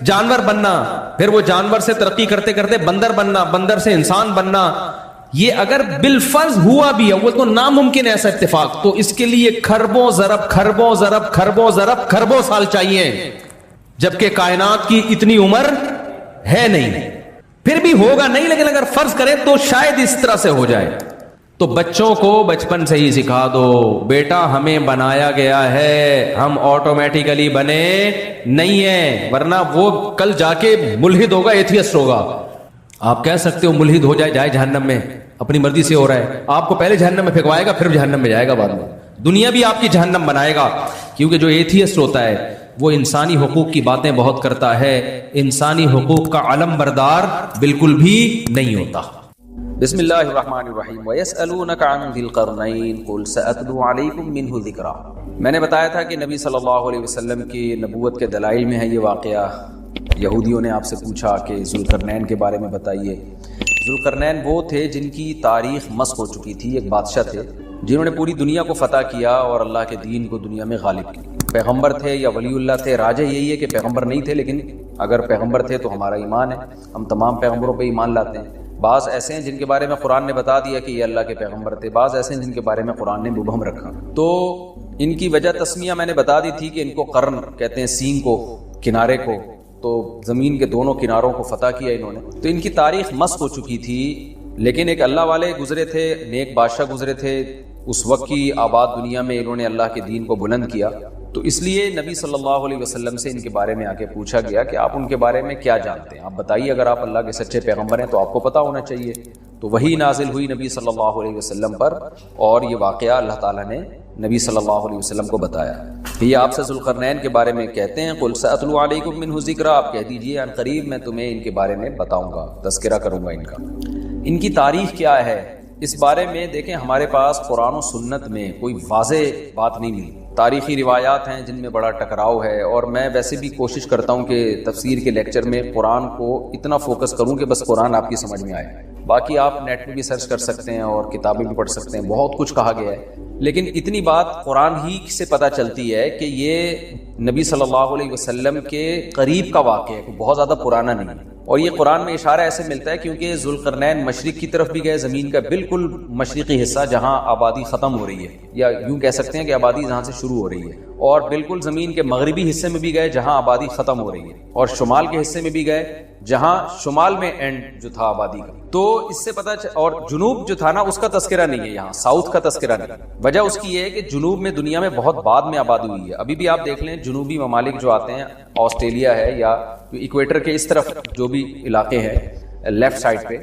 جانور بننا, پھر وہ جانور سے ترقی کرتے کرتے بندر بننا, بندر سے انسان بننا. یہ اگر بالفرض ہوا بھی ہے, وہ تو ناممکن ہے ایسا اتفاق, تو اس کے لیے کھربوں ضرب کھربوں ضرب کھربوں ضرب کھربوں سال چاہیے, جبکہ کائنات کی اتنی عمر ہے نہیں. پھر بھی ہوگا نہیں, لیکن اگر فرض کریں تو شاید اس طرح سے ہو جائے. تو بچوں کو بچپن سے ہی سکھا دو, بیٹا ہمیں بنایا گیا ہے, ہم آٹومیٹیکلی بنے نہیں ہیں, ورنہ وہ کل جا کے ملحد ہوگا, ایتھیسٹ ہوگا. آپ کہہ سکتے ہو ملحد ہو جائے جہنم میں, اپنی مرضی سے ہو رہا ہے, آپ کو پہلے جہنم میں پھینکوائے گا, پھر جہنم میں جائے گا بعد میں, دنیا بھی آپ کی جہنم بنائے گا. کیونکہ جو ایتھیسٹ ہوتا ہے وہ انسانی حقوق کی باتیں بہت کرتا ہے, انسانی حقوق کا علم بردار بالکل بھی نہیں ہوتا. بسم اللہ الرحمن الرحیم. وَيَسْأَلُونَكَ عَنْ ذِي الْقَرْنَيْنِ قُلْ سَأَتْلُو عَلَيْكُمْ مِنْهُ ذِكْرًا. میں نے بتایا تھا کہ نبی صلی اللہ علیہ وسلم کی نبوت کے دلائل میں ہے یہ واقعہ. یہودیوں نے آپ سے پوچھا کہ ذوالقرنین کے بارے میں بتائیے. ذوالقرنین وہ تھے جن کی تاریخ مسخ ہو چکی تھی. ایک بادشاہ تھے جنہوں نے پوری دنیا کو فتح کیا اور اللہ کے دین کو دنیا میں غالب کیا. پیغمبر تھے یا ولی اللہ تھے, راجہ یہی ہے کہ پیغمبر نہیں تھے, لیکن اگر پیغمبر تھے تو ہمارا ایمان ہے, ہم تمام پیغمبروں پہ ایمان لاتے ہیں. بعض ایسے ہیں جن کے بارے میں قرآن نے بتا دیا کہ یہ اللہ کے پیغمبر تھے, بعض ایسے ہیں جن کے بارے میں قرآن نے مبہم رکھا. تو ان کی وجہ تسمیہ میں نے بتا دی تھی کہ ان کو قرن کہتے ہیں, سینگ کو, کنارے کو. تو زمین کے دونوں کناروں کو فتح کیا انہوں نے. تو ان کی تاریخ مسخ ہو چکی تھی, لیکن ایک اللہ والے گزرے تھے, نیک بادشاہ گزرے تھے. اس وقت کی آباد دنیا میں انہوں نے اللہ کے دین کو بلند کیا. تو اس لیے نبی صلی اللہ علیہ وسلم سے ان کے بارے میں آ کے پوچھا گیا کہ آپ ان کے بارے میں کیا جانتے ہیں, آپ بتائیے. اگر آپ اللہ کے سچے پیغمبر ہیں تو آپ کو پتہ ہونا چاہیے. تو وہی نازل ہوئی نبی صلی اللہ علیہ وسلم پر, اور یہ واقعہ اللہ تعالیٰ نے نبی صلی اللہ علیہ وسلم کو بتایا. یہ آپ سے ذوالقرنین کے بارے میں کہتے ہیں, قل سأتلو علیکم منہ ذکرا, آپ کہہ دیجئے ان قریب میں تمہیں ان کے بارے میں بتاؤں گا, تذکرہ کروں گا ان کا. ان کی تاریخ کیا ہے اس بارے میں دیکھیں, ہمارے پاس قرآن و سنت میں کوئی واضح بات نہیں ملی. تاریخی روایات ہیں جن میں بڑا ٹکراؤ ہے, اور میں ویسے بھی کوشش کرتا ہوں کہ تفسیر کے لیکچر میں قرآن کو اتنا فوکس کروں کہ بس قرآن آپ کی سمجھ میں آئے. باقی آپ نیٹ میں بھی سرچ کر سکتے ہیں اور کتابیں بھی پڑھ سکتے ہیں، بہت کچھ کہا گیا ہے، لیکن اتنی بات قرآن ہی سے پتہ چلتی ہے کہ یہ نبی صلی اللہ علیہ وسلم کے قریب کا واقعہ ہے، بہت زیادہ پرانا نہیں ہے۔ اور یہ قرآن میں اشارہ ایسے ملتا ہے کیونکہ ذوالقرنین مشرق کی طرف بھی گئے، زمین کا بالکل مشرقی حصہ جہاں آبادی ختم ہو رہی ہے، یا یوں کہہ سکتے ہیں کہ آبادی جہاں سے شروع ہو رہی ہے، اور بالکل زمین کے مغربی حصے میں بھی گئے جہاں آبادی ختم ہو رہی ہے، اور شمال کے حصے میں بھی گئے جہاں شمال میں اینڈ جو تھا آبادی کا۔ تو اس سے پتہ اور جنوب جو تھا نا اس کا تذکرہ نہیں ہے یہاں، ساؤتھ کا تذکرہ نہیں۔ وجہ اس کی یہ ہے کہ جنوب میں دنیا میں بہت بعد میں آبادی ہوئی ہے۔ ابھی بھی آپ دیکھ لیں جنوبی ممالک جو آتے ہیں، آسٹریلیا ہے یا ایکویٹر کے اس طرف جو بھی علاقے ہیں لیفٹ سائڈ پہ،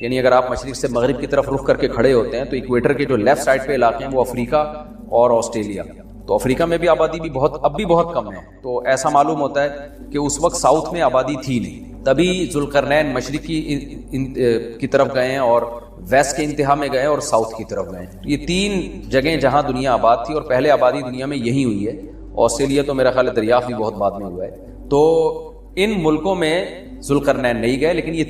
یعنی اگر آپ مشرق سے مغرب کی طرف رخ کر کے کھڑے ہوتے ہیں تو ایکویٹر کے جو لیفٹ سائڈ پہ علاقے ہیں وہ افریقہ اور آسٹریلیا، تو افریقہ میں بھی آبادی بھی اب بھی بہت کم ہے۔ تو ایسا معلوم ہوتا ہے کہ اس وقت ساؤتھ میں آبادی تھی نہیں، تبھی ذوالقرنین مشرق کی طرف گئے ہیں اور ویسٹ کے انتہا میں گئے اور ساؤتھ کی طرف گئے۔ یہ تین جگہیں جہاں دنیا آباد تھی، اور پہلے آبادی دنیا میں یہی ہوئی ہے۔ آسٹریلیا تو میرا خیال ہے دریافت بھی بہت بعد میں ہوا ہے۔ تو ان ملکوں میں ذوالقرنین نہیں گئے، لیکن یہ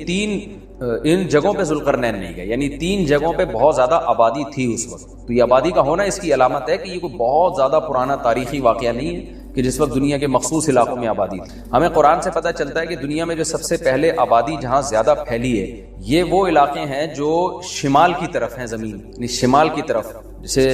ان جگہوں پہ ذوالقرنین نہیں گئے، یعنی تین جگہوں پہ بہت زیادہ آبادی تھی اس وقت۔ تو یہ آبادی کا ہونا اس کی علامت ہے کہ یہ کوئی بہت زیادہ پرانا تاریخی واقعہ نہیں ہے کہ جس وقت دنیا کے مخصوص علاقوں میں آبادی تھی۔ ہمیں قرآن سے پتہ چلتا ہے کہ دنیا میں جو سب سے پہلے آبادی جہاں زیادہ پھیلی ہے یہ وہ علاقے ہیں جو شمال کی طرف ہیں، زمین یعنی شمال کی طرف، جیسے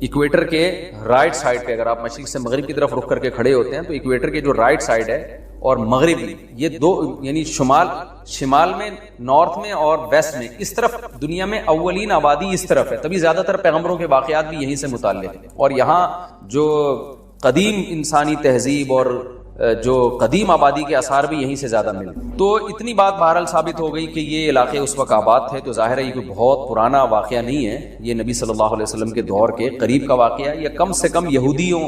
ایکویٹر کے رائٹ سائڈ پہ اگر آپ مشرق سے مغرب کی طرف رخ کر کے کھڑے ہوتے ہیں تو ایکویٹر کے جو رائٹ سائڈ ہے اور مغربی، یہ دو یعنی شمال میں، نارتھ میں اور ویسٹ میں، اس طرف دنیا میں اولین آبادی اس طرف ہے، تبھی زیادہ تر پیغمبروں کے واقعات بھی یہیں سے متعلق ہیں۔ اور یہاں جو قدیم انسانی تہذیب اور جو قدیم آبادی کے آثار بھی یہیں سے زیادہ ملے۔ تو اتنی بات بہرحال ثابت ہو گئی کہ یہ علاقے اس وقت آباد تھے، تو ظاہر ہے یہ کوئی بہت پرانا واقعہ نہیں ہے، یہ نبی صلی اللہ علیہ وسلم کے دور کے قریب کا واقعہ ہے، یا کم سے کم یہودیوں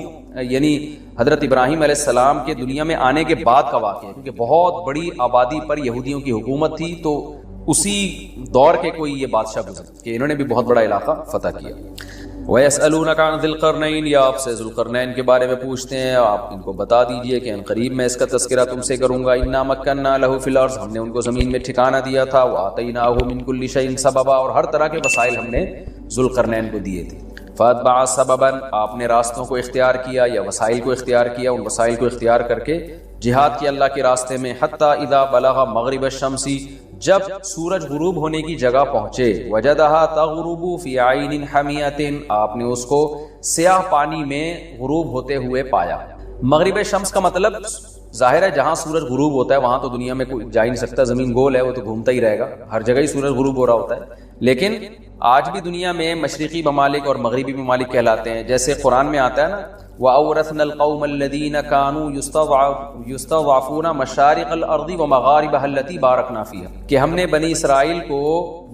یعنی حضرت ابراہیم علیہ السلام کے دنیا میں آنے کے بعد کا واقعہ ہے، کیونکہ بہت بڑی آبادی پر یہودیوں کی حکومت تھی، تو اسی دور کے کوئی یہ بادشاہ گزرے کہ انہوں نے بھی بہت بڑا علاقہ فتح کیا۔ وَيَسْأَلُونَكَ عَنْ ذِي الْقَرْنَيْنِ، یا آپ سے ذوالقرنین کے بارے میں پوچھتے ہیں، آپ ان کو بتا دیجئے کہ ان قریب میں اس کا تذکرہ تم سے کروں گا۔ إِنَّا مَكَّنَّا لَهُ فِي الْأَرْضِ، ہم نے ان کو زمین میں ٹھکانہ دیا تھا، وَآتَيْنَاهُ مِنْ كُلِّ شَيْءٍ سَبَبًا، اور ہر طرح کے وسائل ہم نے ذوالقرنین کو دیے تھے۔ فَأَتْبَعَ سَبَبًا، آپ نے راستوں کو اختیار کیا یا وسائل کو اختیار کیا، ان وسائل کو اختیار کر کے جہاد کیا اللہ کے راستے میں۔ حَتَّى إِذَا بَلَغَ مَغْرِبَ الشَّمْسِ، جب سورج غروب ہونے کی جگہ پہنچے، وجدها تغرب فی عین حمیۃ، آپ نے اس کو سیاہ پانی میں غروب ہوتے ہوئے پایا۔ مغرب شمس کا مطلب ظاہر ہے جہاں سورج غروب ہوتا ہے وہاں تو دنیا میں کوئی جا ہی نہیں سکتا، زمین گول ہے، وہ تو گھومتا ہی رہے گا، ہر جگہ ہی سورج غروب ہو رہا ہوتا ہے۔ لیکن آج بھی دنیا میں مشرقی ممالک اور مغربی ممالک کہلاتے ہیں، جیسے قرآن میں آتا ہے نا، وَأَوْرَثْنَا الْقَوْمَ الَّذِينَ كَانُوا يُسْتَضْعَفُونَ مَشَارِقَ الْأَرْضِ وَمَغَارِبَهَا الَّتِي بَارَكْنَا فِيهَا، کہ ہم نے بنی اسرائیل کو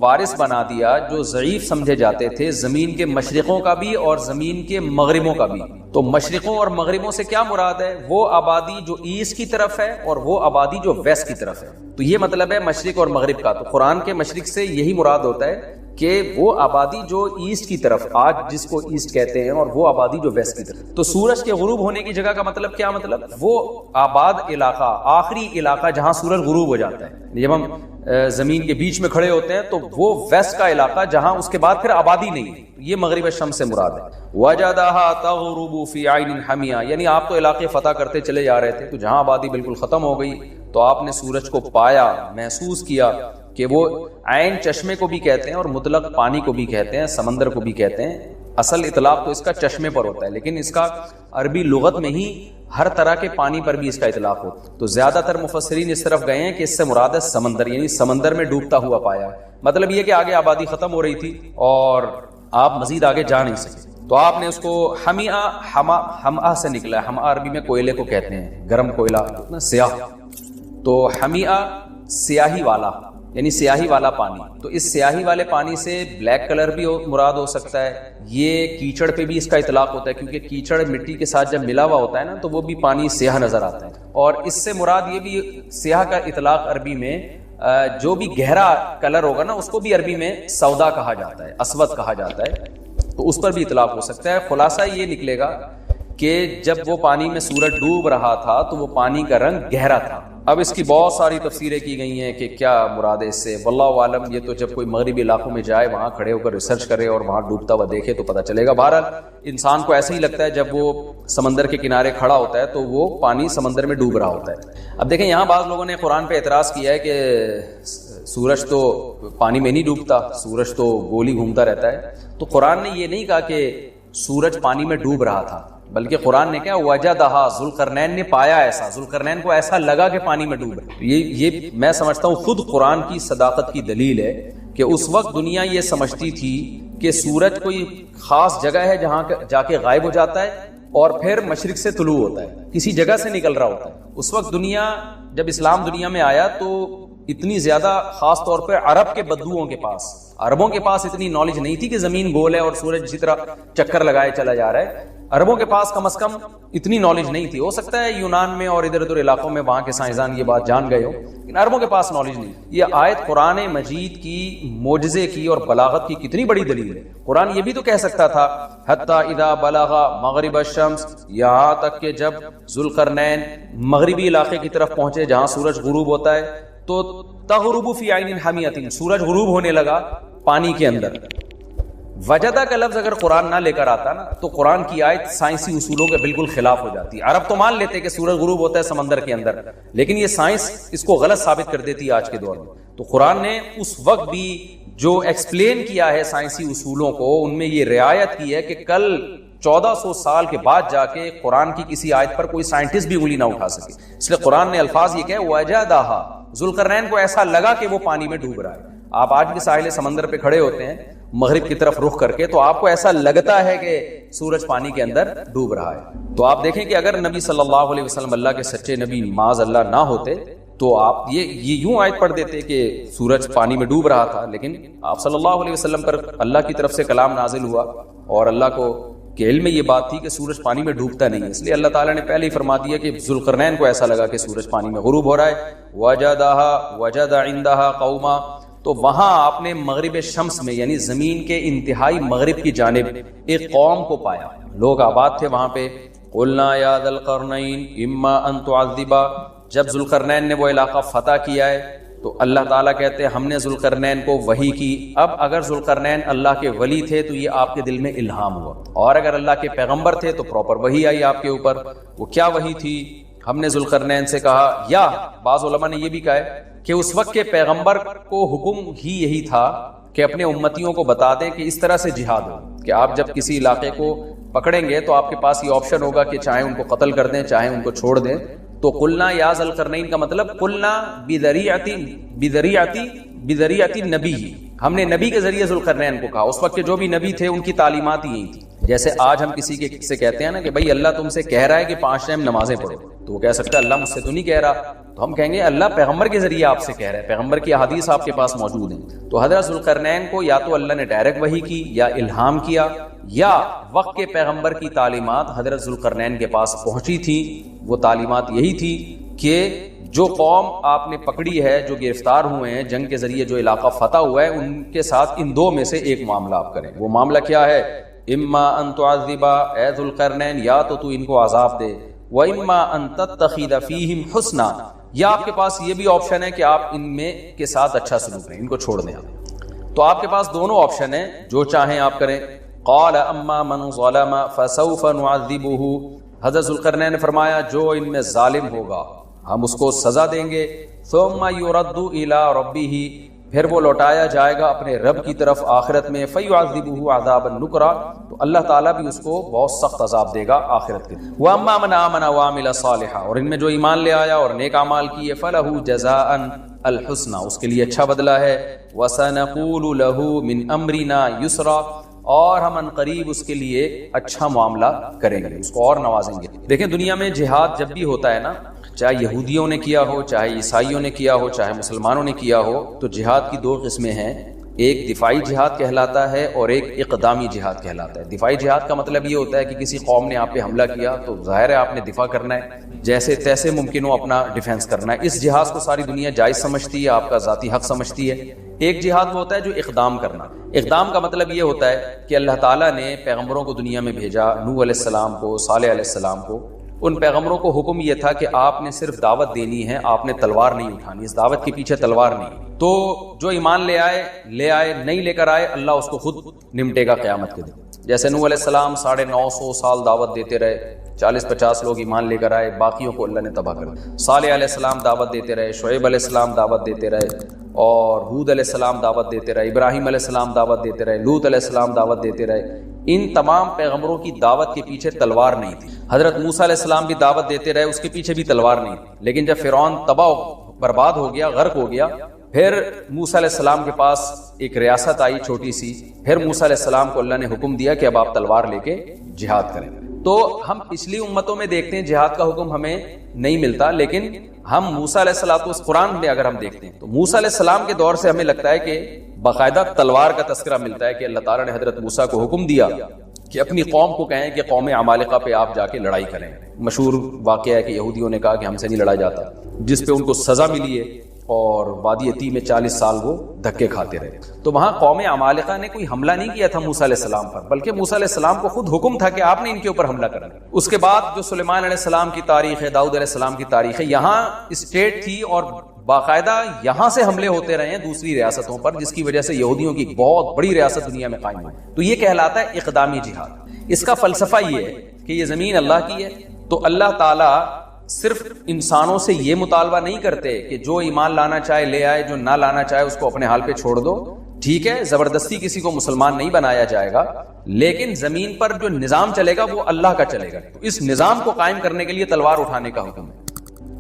وارث بنا دیا جو ضعیف سمجھے جاتے تھے، زمین کے مشرقوں کا بھی اور زمین کے مغربوں کا بھی۔ تو مشرقوں اور مغربوں سے کیا مراد ہے؟ وہ آبادی جو ایسٹ کی طرف ہے اور وہ آبادی جو ویسٹ کی طرف ہے، تو یہ مطلب ہے مشرق اور مغرب کا۔ تو قرآن کے مشرق سے یہی مراد ہوتا ہے کہ وہ آبادی جو ایسٹ کی طرف، آج جس کو ایسٹ کہتے ہیں، اور وہ آبادی جو ویسٹ کی طرف۔ تو سورج کے غروب ہونے کی جگہ کا مطلب کیا؟ مطلب وہ آباد علاقہ، آخری علاقہ جہاں سورج غروب ہو جاتا ہے۔ جب ہم زمین کے بیچ میں کھڑے ہوتے ہیں تو وہ ویسٹ کا علاقہ جہاں اس کے بعد پھر آبادی نہیں ہے، یہ مغرب الشمس سے مراد ہے۔ وَجَدَهَا تَغْرُبُ فِي عَيْنٍ حَمِيَةٍ، یعنی آپ تو علاقے فتح کرتے چلے جا رہے تھے، تو جہاں آبادی بالکل ختم ہو گئی تو آپ نے سورج کو پایا، محسوس کیا کہ وہ عین چشمے کو بھی کہتے ہیں اور مطلق پانی کو بھی کہتے ہیں، سمندر کو بھی کہتے ہیں۔ اصل اطلاق تو اس کا چشمے پر ہوتا ہے، لیکن اس کا عربی لغت میں ہی ہر طرح کے پانی پر بھی اس کا اطلاق ہوتا ہے۔ تو زیادہ تر مفسرین اس طرف گئے ہیں کہ اس سے مراد ہے سمندر، یعنی سمندر میں ڈوبتا ہوا پایا۔ مطلب یہ کہ آگے آبادی ختم ہو رہی تھی اور آپ مزید آگے جا نہیں سکتے، تو آپ نے اس کو حمآ سے نکلا ہے۔ حمآ عربی میں کوئلے کو کہتے ہیں، گرم کوئلہ، سیاہ، تو حمیآ سیاہی والا، یعنی سیاہی والا پانی۔ تو اس سیاہی والے پانی سے بلیک کلر بھی مراد ہو سکتا ہے، یہ کیچڑ پہ بھی اس کا اطلاق ہوتا ہے، کیونکہ کیچڑ مٹی کے ساتھ جب ملا ہوا ہوتا ہے نا تو وہ بھی پانی سیاہ نظر آتا ہے۔ اور اس سے مراد یہ بھی سیاہ کا اطلاق عربی میں جو بھی گہرا کلر ہوگا نا اس کو بھی عربی میں سودا کہا جاتا ہے، اسود کہا جاتا ہے، تو اس پر بھی اطلاق ہو سکتا ہے۔ خلاصہ یہ نکلے گا کہ جب وہ پانی میں سورج ڈوب رہا تھا تو وہ پانی کا رنگ گہرا تھا، اب اس کی بہت ساری تفسیریں کی گئی ہیں کہ کیا مراد ہے اس سے، واللہ عالم. یہ تو جب کوئی مغربی علاقوں میں جائے، وہاں کھڑے ہو کر ریسرچ کرے اور وہاں ڈوبتا ہوا دیکھے تو پتہ چلے گا. بہرحال انسان کو ایسا ہی لگتا ہے جب وہ سمندر کے کنارے کھڑا ہوتا ہے تو وہ پانی سمندر میں ڈوب رہا ہوتا ہے. اب دیکھیں یہاں بعض لوگوں نے قرآن پہ اعتراض کیا ہے کہ سورج تو پانی میں نہیں ڈوبتا، سورج تو گول ہی گھومتا رہتا ہے. تو قرآن نے یہ نہیں کہا کہ سورج پانی میں ڈوب رہا تھا، بلکہ قرآن نے کیا وجدہا، ذوالقرنین نے پایا ایسا، ذوالقرنین کو ایسا لگا کہ پانی میں ڈوب رہا. یہ میں سمجھتا ہوں خود قرآن کی صداقت کی دلیل ہے کہ اس وقت دنیا یہ سمجھتی تھی کہ سورج کوئی خاص جگہ ہے جہاں جا کے غائب ہو جاتا ہے اور پھر مشرق سے طلوع ہوتا ہے، کسی جگہ سے نکل رہا ہوتا ہے. اس وقت دنیا، جب اسلام دنیا میں آیا تو اتنی زیادہ، خاص طور پہ عرب کے بدوؤں کے پاس، عربوں کے پاس اتنی نالج نہیں تھی کہ زمین گول ہے اور سورج اسی طرح چکر لگائے چلا جا رہا ہے. عربوں کے پاس کم از کم اتنی نالج نہیں تھی. ہو سکتا ہے یونان میں اور ادھر ادھر علاقوں میں وہاں کے سائنسدان یہ بات جان گئے ہو، لیکن عربوں کے پاس نالج نہیں. یہ آیت قرآن مجید کی معجزے کی اور بلاغت کی کتنی بڑی دلیل ہے. قرآن یہ بھی تو کہہ سکتا تھا حتی اذا بلغ مغرب الشمس، یہاں تک کہ جب ذوالقرنین مغربی علاقے کی طرف پہنچے جہاں سورج غروب ہوتا ہے، تو تغرب فی عین حمیۃ، سورج غروب ہونے لگا پانی کے اندر. وجدہ کا لفظ اگر قرآن نہ لے کر آتا نا تو قرآن کی آیت سائنسی اصولوں کے بالکل خلاف ہو جاتی. عرب تو مان لیتے کہ سورج غروب ہوتا ہے سمندر کے اندر، لیکن یہ سائنس اس کو غلط ثابت کر دیتی ہے آج کے دور میں. تو قرآن نے اس وقت بھی جو ایکسپلین کیا ہے سائنسی اصولوں کو، ان میں یہ رعایت کی ہے کہ کل 1400 سال کے بعد جا کے قرآن کی کسی آیت پر کوئی سائنٹسٹ بھی انگلی نہ اٹھا سکے. اس لیے قرآن نے الفاظ یہ کہے وجدہا، ذوالقرنین کو ایسا لگا کہ وہ پانی میں ڈوب رہا ہے. آپ آج بھی ساحل سمندر پہ کھڑے ہوتے ہیں مغرب کی طرف رخ کر کے، تو آپ کو ایسا لگتا ہے کہ سورج پانی کے اندر ڈوب رہا ہے. تو آپ دیکھیں کہ اگر نبی صلی اللہ علیہ وسلم اللہ کے سچے نبی معاذ اللہ نہ ہوتے تو آپ یہ یوں آیت پڑھ دیتے کہ سورج پانی میں ڈوب رہا تھا. لیکن آپ صلی اللہ علیہ وسلم پر اللہ کی طرف سے کلام نازل ہوا اور اللہ کو کہ علم میں یہ بات تھی کہ سورج پانی میں ڈوبتا نہیں ہے، اس لیے اللہ تعالیٰ نے پہلے ہی فرما دیا کہ ذوالقرنین کو ایسا لگا کہ سورج پانی میں غروب ہو رہا ہے. وجدہا وجد عندہا قوما، تو وہاں آپ نے مغرب شمس میں یعنی زمین کے انتہائی مغرب کی جانب ایک قوم کو پایا، لوگ آباد تھے وہاں پہ. قلنا یا ذا القرنین اما ان تعذبا، جب ذوالقرنین نے وہ علاقہ فتح کیا ہے تو اللہ تعالیٰ کہتے ہیں ہم نے ذوالقرنین کو وحی کی. اب اگر ذوالقرنین اللہ کے ولی تھے تو یہ آپ کے دل میں الہام ہوا، اور اگر اللہ کے پیغمبر تھے تو پراپر وحی آئی آپ کے اوپر. وہ کیا وحی تھی؟ ہم نے ذوالقرنین سے کہا، یا بعض علماء نے یہ بھی کہا ہے کہ اس وقت کے پیغمبر کو حکم ہی یہی تھا کہ اپنے امتیوں کو بتا دے کہ اس طرح سے جہاد ہو کہ آپ جب کسی علاقے کو پکڑیں گے تو آپ کے پاس یہ آپشن ہوگا کہ چاہے ان کو قتل کر دیں چاہے ان کو چھوڑ دیں. تو قلنا یا ذا القرنین کا مطلب قلنا بذریعتی نبی، ہم نے نبی کے ذریعے ذوالقرنین کو کہا. اس وقت کے جو بھی نبی تھے ان کی تعلیمات یہی تھی. جیسے آج ہم کسی سے کہتے ہیں نا کہ بھائی اللہ تم سے کہہ رہا ہے کہ 5 ٹائم نمازیں پڑھو، تو وہ کہہ سکتا ہے اللہ مجھ سے تو نہیں کہہ رہا، تو ہم کہیں گے اللہ پیغمبر کے ذریعے آپ سے کہہ رہا ہے، پیغمبر کی احادیث آپ کے پاس موجود ہیں. تو حضرت ذوالقرنین کو یا تو اللہ نے ڈائریکٹ وحی کی یا الہام کیا، یا وقت کے پیغمبر کی تعلیمات حضرت ذوالقرنین کے پاس پہنچی تھی. وہ تعلیمات یہی تھی کہ جو قوم آپ نے پکڑی ہے، جو گرفتار ہوئے ہیں جنگ کے ذریعے، جو علاقہ فتح ہوا ہے، ان کے ساتھ ان دو میں سے ایک معاملہ آپ کریں. وہ معاملہ کیا ہے؟ اما ان تعذبا، اے ذوالقرنین یا تو ان کو عذاب دے، و اما ان تتخذ فیہم حسنا، یا آپ کے پاس یہ بھی آپشن ہے کہ آپ ان میں کے ساتھ اچھا سلوک کریں، ان کو چھوڑ دیں. تو آپ کے پاس دونوں آپشن ہیں، جو چاہیں آپ کریں. قال اما من ظلم فسوف نعذبه، حضرت ذوالقرنین نے فرمایا جو ان میں ظالم ہوگا ہم اس کو سزا دیں گے. ثم يرد الى ربه، پھر وہ لوٹایا جائے گا اپنے رب کی طرف آخرت میں. فيعذبه عذابا نکرا، تو اللہ تعالیٰ بھی اس کو بہت سخت عذاب دے گا آخرت کے. واما من آمن وعمل صالحا، اور ان میں جو ایمان لے آیا اور نیک اعمال کیے، فله جزاء الحسنى، اس کے لیے اچھا بدلہ ہے. وسنقول له من امرنا يسرا، اور ہم عنقریب اس کے لیے اچھا معاملہ کریں گے، اس کو اور نوازیں گے. دیکھیں دنیا میں جہاد جب بھی ہوتا ہے نا، چاہے یہودیوں نے کیا ہو، چاہے عیسائیوں نے کیا ہو، چاہے مسلمانوں نے کیا ہو، تو جہاد کی 2 قسمیں ہیں. ایک دفاعی جہاد کہلاتا ہے اور ایک اقدامی جہاد کہلاتا ہے. دفاعی جہاد کا مطلب یہ ہوتا ہے کہ کسی قوم نے آپ پہ حملہ کیا تو ظاہر ہے آپ نے دفاع کرنا ہے، جیسے تیسے ممکن ہو اپنا ڈیفینس کرنا ہے. اس جہاد کو ساری دنیا جائز سمجھتی ہے، آپ کا ذاتی حق سمجھتی ہے. ایک جہاد وہ ہوتا ہے جو اقدام کرنا. اقدام کا مطلب یہ ہوتا ہے کہ اللہ تعالیٰ نے پیغمبروں کو دنیا میں بھیجا، نوح علیہ السلام کو، صالح علیہ السلام کو، ان پیغمبروں کو حکم یہ تھا کہ آپ نے صرف دعوت دینی ہے، آپ نے تلوار نہیں اٹھانی، اس دعوت کے پیچھے تلوار نہیں۔ تو جو ایمان لے آئے، نہیں لے کر آئے، اللہ اس کو خود نمٹے گا قیامت کے دن۔ جیسے نوح علیہ السلام 950 سال دعوت دیتے رہے، 40-50 لوگ ایمان لے کر آئے، باقیوں کو اللہ نے تباہ کر دیا۔ صالح علیہ السلام دعوت دیتے رہے، شعیب علیہ السلام دعوت دیتے رہے، اور ہود علیہ السلام دعوت دیتے رہے، ابراہیم علیہ السلام دعوت دیتے رہے، لوط علیہ السلام دعوت دیتے رہے۔ ان تمام پیغمبروں کی دعوت کے پیچھے تلوار نہیں تھی۔ حضرت موسیٰ علیہ السلام بھی دعوت دیتے رہے، اس کے پیچھے بھی تلوار نہیں تھی، لیکن جب فرعون تباہ برباد ہو گیا، غرق ہو گیا، پھر موسیٰ علیہ السلام کے پاس ایک ریاست آئی چھوٹی سی، پھر موسیٰ علیہ السلام کو اللہ نے حکم دیا کہ اب آپ تلوار لے کے جہاد کریں۔ تو ہم پچھلی امتوں میں دیکھتے ہیں جہاد کا حکم ہمیں نہیں ملتا، لیکن ہم موسیٰ علیہ السلام کو قرآن میں اگر ہم دیکھتے ہیں تو موسیٰ علیہ السلام کے دور سے ہمیں لگتا ہے کہ باقاعدہ تلوار کا تذکرہ ملتا ہے کہ اللہ تعالیٰ نے حضرت موسیٰ کو حکم دیا کہ اپنی قوم کو کہیں کہ قوم عمالقہ پہ آپ جا کے لڑائی کریں۔ مشہور واقعہ ہے کہ یہودیوں نے کہا کہ ہم سے نہیں لڑا جاتا، جس پہ ان کو سزا ملی ہے، اور وادی عتیق میں 40 سال وہ دھکے کھاتے رہے۔ تو وہاں قوم عمالقہ نے کوئی حملہ نہیں کیا تھا موسیٰ علیہ السلام پر، بلکہ موسیٰ علیہ السلام کو خود حکم تھا کہ آپ نے ان کے اوپر حملہ کرنا۔ اس کے بعد جو سلیمان علیہ السلام کی تاریخ ہے، داؤد علیہ السلام کی تاریخ ہے، یہاں اسٹیٹ تھی اور باقاعدہ یہاں سے حملے ہوتے رہے ہیں دوسری ریاستوں پر، جس کی وجہ سے یہودیوں کی بہت بڑی ریاست دنیا میں قائم ہوئی۔ تو یہ کہلاتا ہے اقدامی جہاد۔ اس کا فلسفہ یہ ہے کہ یہ زمین اللہ کی ہے، تو اللہ تعالیٰ صرف انسانوں سے یہ مطالبہ نہیں کرتے کہ جو ایمان لانا چاہے لے آئے، جو نہ لانا چاہے اس کو اپنے حال پہ چھوڑ دو۔ ٹھیک ہے، زبردستی کسی کو مسلمان نہیں بنایا جائے گا، لیکن زمین پر جو نظام چلے گا وہ اللہ کا چلے گا۔ تو اس نظام کو قائم کرنے کے لیے تلوار اٹھانے کا حکم ہے۔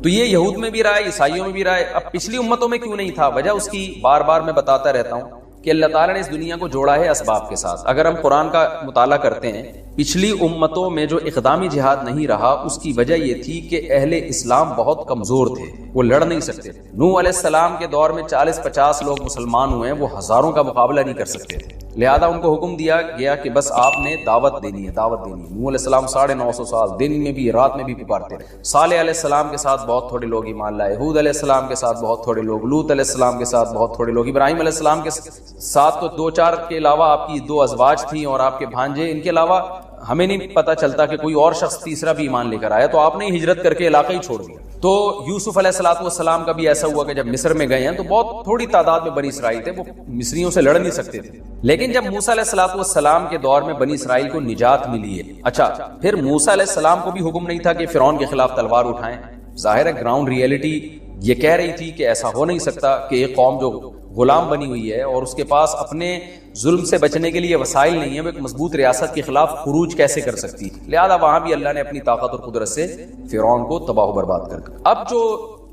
تو یہ یہود میں بھی رہا ہے، عیسائیوں میں بھی رہا ہے۔ اب پچھلی امتوں میں کیوں نہیں تھا؟ وجہ اس کی بار بار میں بتاتا رہتا ہوں کہ اللہ تعالیٰ نے اس دنیا کو جوڑا ہے اسباب کے ساتھ۔ اگر ہم قرآن کا مطالعہ کرتے ہیں، پچھلی امتوں میں جو اقدامی جہاد نہیں رہا، اس کی وجہ یہ تھی کہ اہل اسلام بہت کمزور تھے، وہ لڑ نہیں سکتے تھے۔ نوح علیہ السلام کے دور میں 40-50 لوگ مسلمان ہوئے ہیں، وہ ہزاروں کا مقابلہ نہیں کر سکتے تھے، لہذا ان کو حکم دیا گیا کہ بس آپ نے دعوت دینی ہے، دعوت دینی ہے۔ نوح علیہ السلام 950 سال دن میں بھی رات میں بھی پکارتے رہے۔ صالح علیہ السلام کے ساتھ بہت تھوڑے لوگ ایمان لائے، ہود علیہ السلام کے ساتھ بہت تھوڑے لوگ، لوط علیہ السلام کے ساتھ بہت تھوڑے لوگ، ابراہیم علیہ السلام کے ساتھ تو 2-4 کے علاوہ آپ کی 2 ازواج تھیں اور آپ کے بھانجے، ان کے علاوہ ہمیں نہیں پتا چلتا کہ کوئی اور شخص تیسرا بھی ایمان لے کر آیا، تو آپ نے ہجرت کر کے علاقہ ہی چھوڑ دیا۔ تو یوسف علیہ السلام کا بھی ایسا ہوا کہ جب مصر میں گئے ہیں تو بہت تھوڑی تعداد میں بنی اسرائیل تھے، وہ مصریوں سے لڑ نہیں سکتے تھے، لیکن جب موسیٰ علیہ السلام کے دور میں بنی اسرائیل کو نجات ملی ہے۔ اچھا، پھر موسیٰ علیہ السلام کو بھی حکم نہیں تھا کہ فرعون کے خلاف تلوار اٹھائیں۔ ظاہر ہے گراؤنڈ ریئلٹی یہ کہہ رہی تھی کہ ایسا ہو نہیں سکتا کہ ایک قوم جو غلام بنی ہوئی ہے اور اس کے پاس اپنے ظلم سے بچنے کے لیے وسائل نہیں ہے، وہ ایک مضبوط ریاست کے خلاف خروج کیسے کر سکتی؟ لہذا وہاں بھی اللہ نے اپنی طاقت اور قدرت سے فرعون کو تباہ و برباد کر دیا۔ اب جو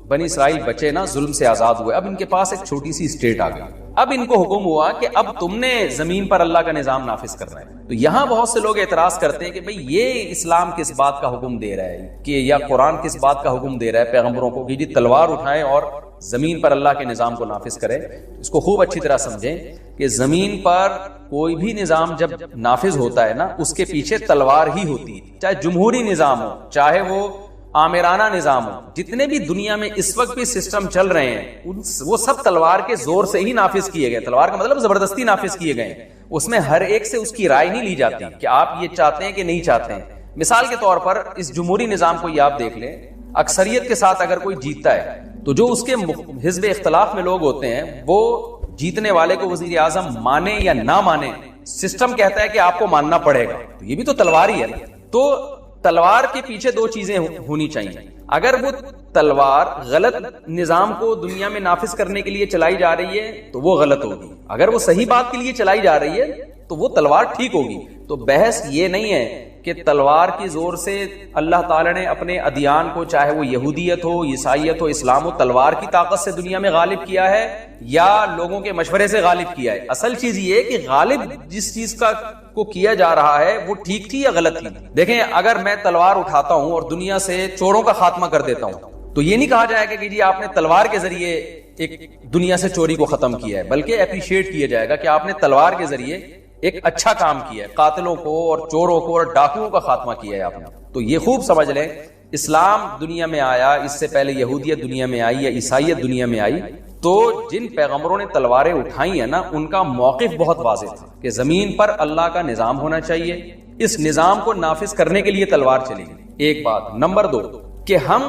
بنی اسرائیل بچے نا، ظلم سے آزاد ہوئے، اب ان کے پاس ایک چھوٹی سی اسٹیٹ آ گئی۔ اب ان کو حکم ہوا کہ اب تم نے زمین پر اللہ کا نظام نافذ کرنا ہے۔ تو یہاں بہت سے لوگ اعتراض کرتے ہیں کہ بھئی یہ اسلام کس بات کا حکم دے رہا ہے، کہ یا قرآن کس بات کا حکم دے رہا ہے پیغمبروں کو کہ جی تلوار اٹھائیں اور زمین پر اللہ کے نظام کو نافذ کریں۔ اس کو خوب اچھی طرح سمجھیں کہ زمین پر کوئی بھی نظام جب نافذ ہوتا ہے نا، اس کے پیچھے تلوار ہی ہوتی ہے، چاہے جمہوری نظام ہو، چاہے وہ آمرانہ نظام ہو۔ جتنے بھی دنیا میں اس وقت بھی سسٹم چل رہے ہیں وہ سب تلوار کے زور سے ہی نافذ کیے گئے۔ تلوار کا مطلب زبردستی نافذ کیے گئے ہیں، اس میں ہر ایک سے اس کی رائے نہیں لی جاتی کہ آپ یہ چاہتے ہیں کہ نہیں چاہتے ہیں۔ مثال کے طور پر اس جمہوری نظام کو یہ آپ دیکھ لیں، اکثریت کے ساتھ اگر کوئی جیتتا ہے تو جو اس کے حزب اختلاف میں لوگ ہوتے ہیں وہ جیتنے والے کو وزیر اعظم مانے یا نہ مانے، سسٹم کہتا ہے کہ آپ کو ماننا پڑے گا۔ تو یہ بھی تو تلوار ہی ہے نا۔ تو تلوار کے پیچھے 2 چیزیں ہونی چاہیے۔ اگر وہ تلوار غلط نظام کو دنیا میں نافذ کرنے کے لیے چلائی جا رہی ہے تو وہ غلط ہوگی، اگر وہ صحیح بات کے لیے چلائی جا رہی ہے تو وہ تلوار ٹھیک ہوگی۔ تو بحث یہ نہیں ہے کہ تلوار کی زور سے اللہ تعالیٰ نے اپنے ادیان کو، چاہے وہ یہودیت ہو، عیسائیت ہو، اسلام ہو، تلوار کی طاقت سے دنیا میں غالب کیا ہے یا لوگوں کے مشورے سے غالب کیا ہے۔ اصل چیز یہ ہے کہ غالب جس چیز کو کیا جا رہا ہے وہ ٹھیک تھی یا غلط تھی۔ دیکھیں، اگر میں تلوار اٹھاتا ہوں اور دنیا سے چوروں کا خاتمہ کر دیتا ہوں تو یہ نہیں کہا جائے گا کہ جی آپ نے تلوار کے ذریعے ایک دنیا سے چوری کو ختم کیا ہے، بلکہ اپریشیٹ کیا جائے گا کہ آپ نے تلوار کے ذریعے ایک اچھا کام کیا ہے، قاتلوں کو اور چوروں کو اور ڈاکوؤں کا خاتمہ کیا ہے آپ نے۔ تو یہ خوب سمجھ لیں، اسلام دنیا میں آیا، اس سے پہلے یہودیت دنیا میں آئی یا عیسائیت دنیا میں آئی، تو جن پیغمبروں نے تلواریں اٹھائی ہیں نا، ان کا موقف بہت واضح تھا کہ زمین پر اللہ کا نظام ہونا چاہیے، اس نظام کو نافذ کرنے کے لیے تلوار چلے گی۔ ایک بات. نمبر 2 کہ ہم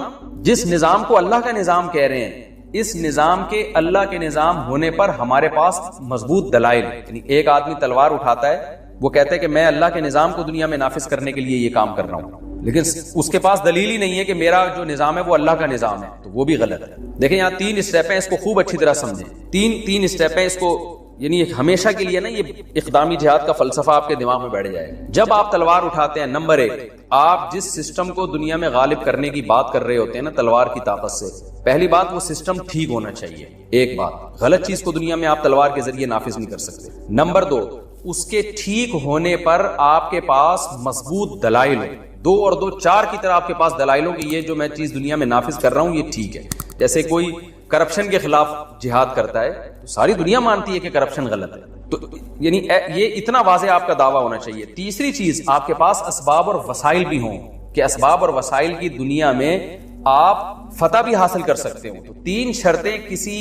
جس نظام کو اللہ کا نظام کہہ رہے ہیں اس نظام کے اللہ کے نظام ہونے پر ہمارے پاس مضبوط دلائل. یعنی ایک آدمی تلوار اٹھاتا ہے, وہ کہتا ہے کہ میں اللہ کے نظام کو دنیا میں نافذ کرنے کے لیے یہ کام کر رہا ہوں, لیکن اس کے پاس دلیل ہی نہیں ہے کہ میرا جو نظام ہے وہ اللہ کا نظام ہے, تو وہ بھی غلط ہے. دیکھیں یہاں 3 اسٹیپ ہیں, اس کو خوب اچھی طرح سمجھیں. تین اسٹیپ ہیں, اس کو یعنی ہمیشہ کے لیے نا یہ اقدامی جہاد کا فلسفہ آپ کے دماغ میں بیٹھ جائے گا. جب آپ تلوار اٹھاتے ہیں, نمبر 1 آپ جس سسٹم کو دنیا میں غالب کرنے کی بات کر رہے ہوتے ہیں نا تلوار کی طاقت سے, پہلی بات وہ سسٹم ٹھیک ہونا چاہیے. ایک بات, غلط چیز کو دنیا میں آپ تلوار کے ذریعے نافذ نہیں کر سکتے. نمبر 2 اس کے ٹھیک ہونے پر آپ کے پاس مضبوط دلائل ہو, 2 اور 2 4 کی طرح آپ کے پاس دلائل ہو کہ یہ جو میں چیز دنیا میں نافذ کر رہا ہوں یہ ٹھیک ہے. جیسے کوئی کرپشن کے خلاف جہاد کرتا ہے تو ساری دنیا مانتی ہے کہ کرپشن غلط ہے, تو یعنی یہ اتنا واضح آپ کا دعویٰ ہونا چاہیے. تیسری چیز, آپ کے پاس اسباب اور وسائل بھی ہوں کہ اسباب اور وسائل کی دنیا میں آپ فتح بھی حاصل کر سکتے ہو. تو 3 شرطیں کسی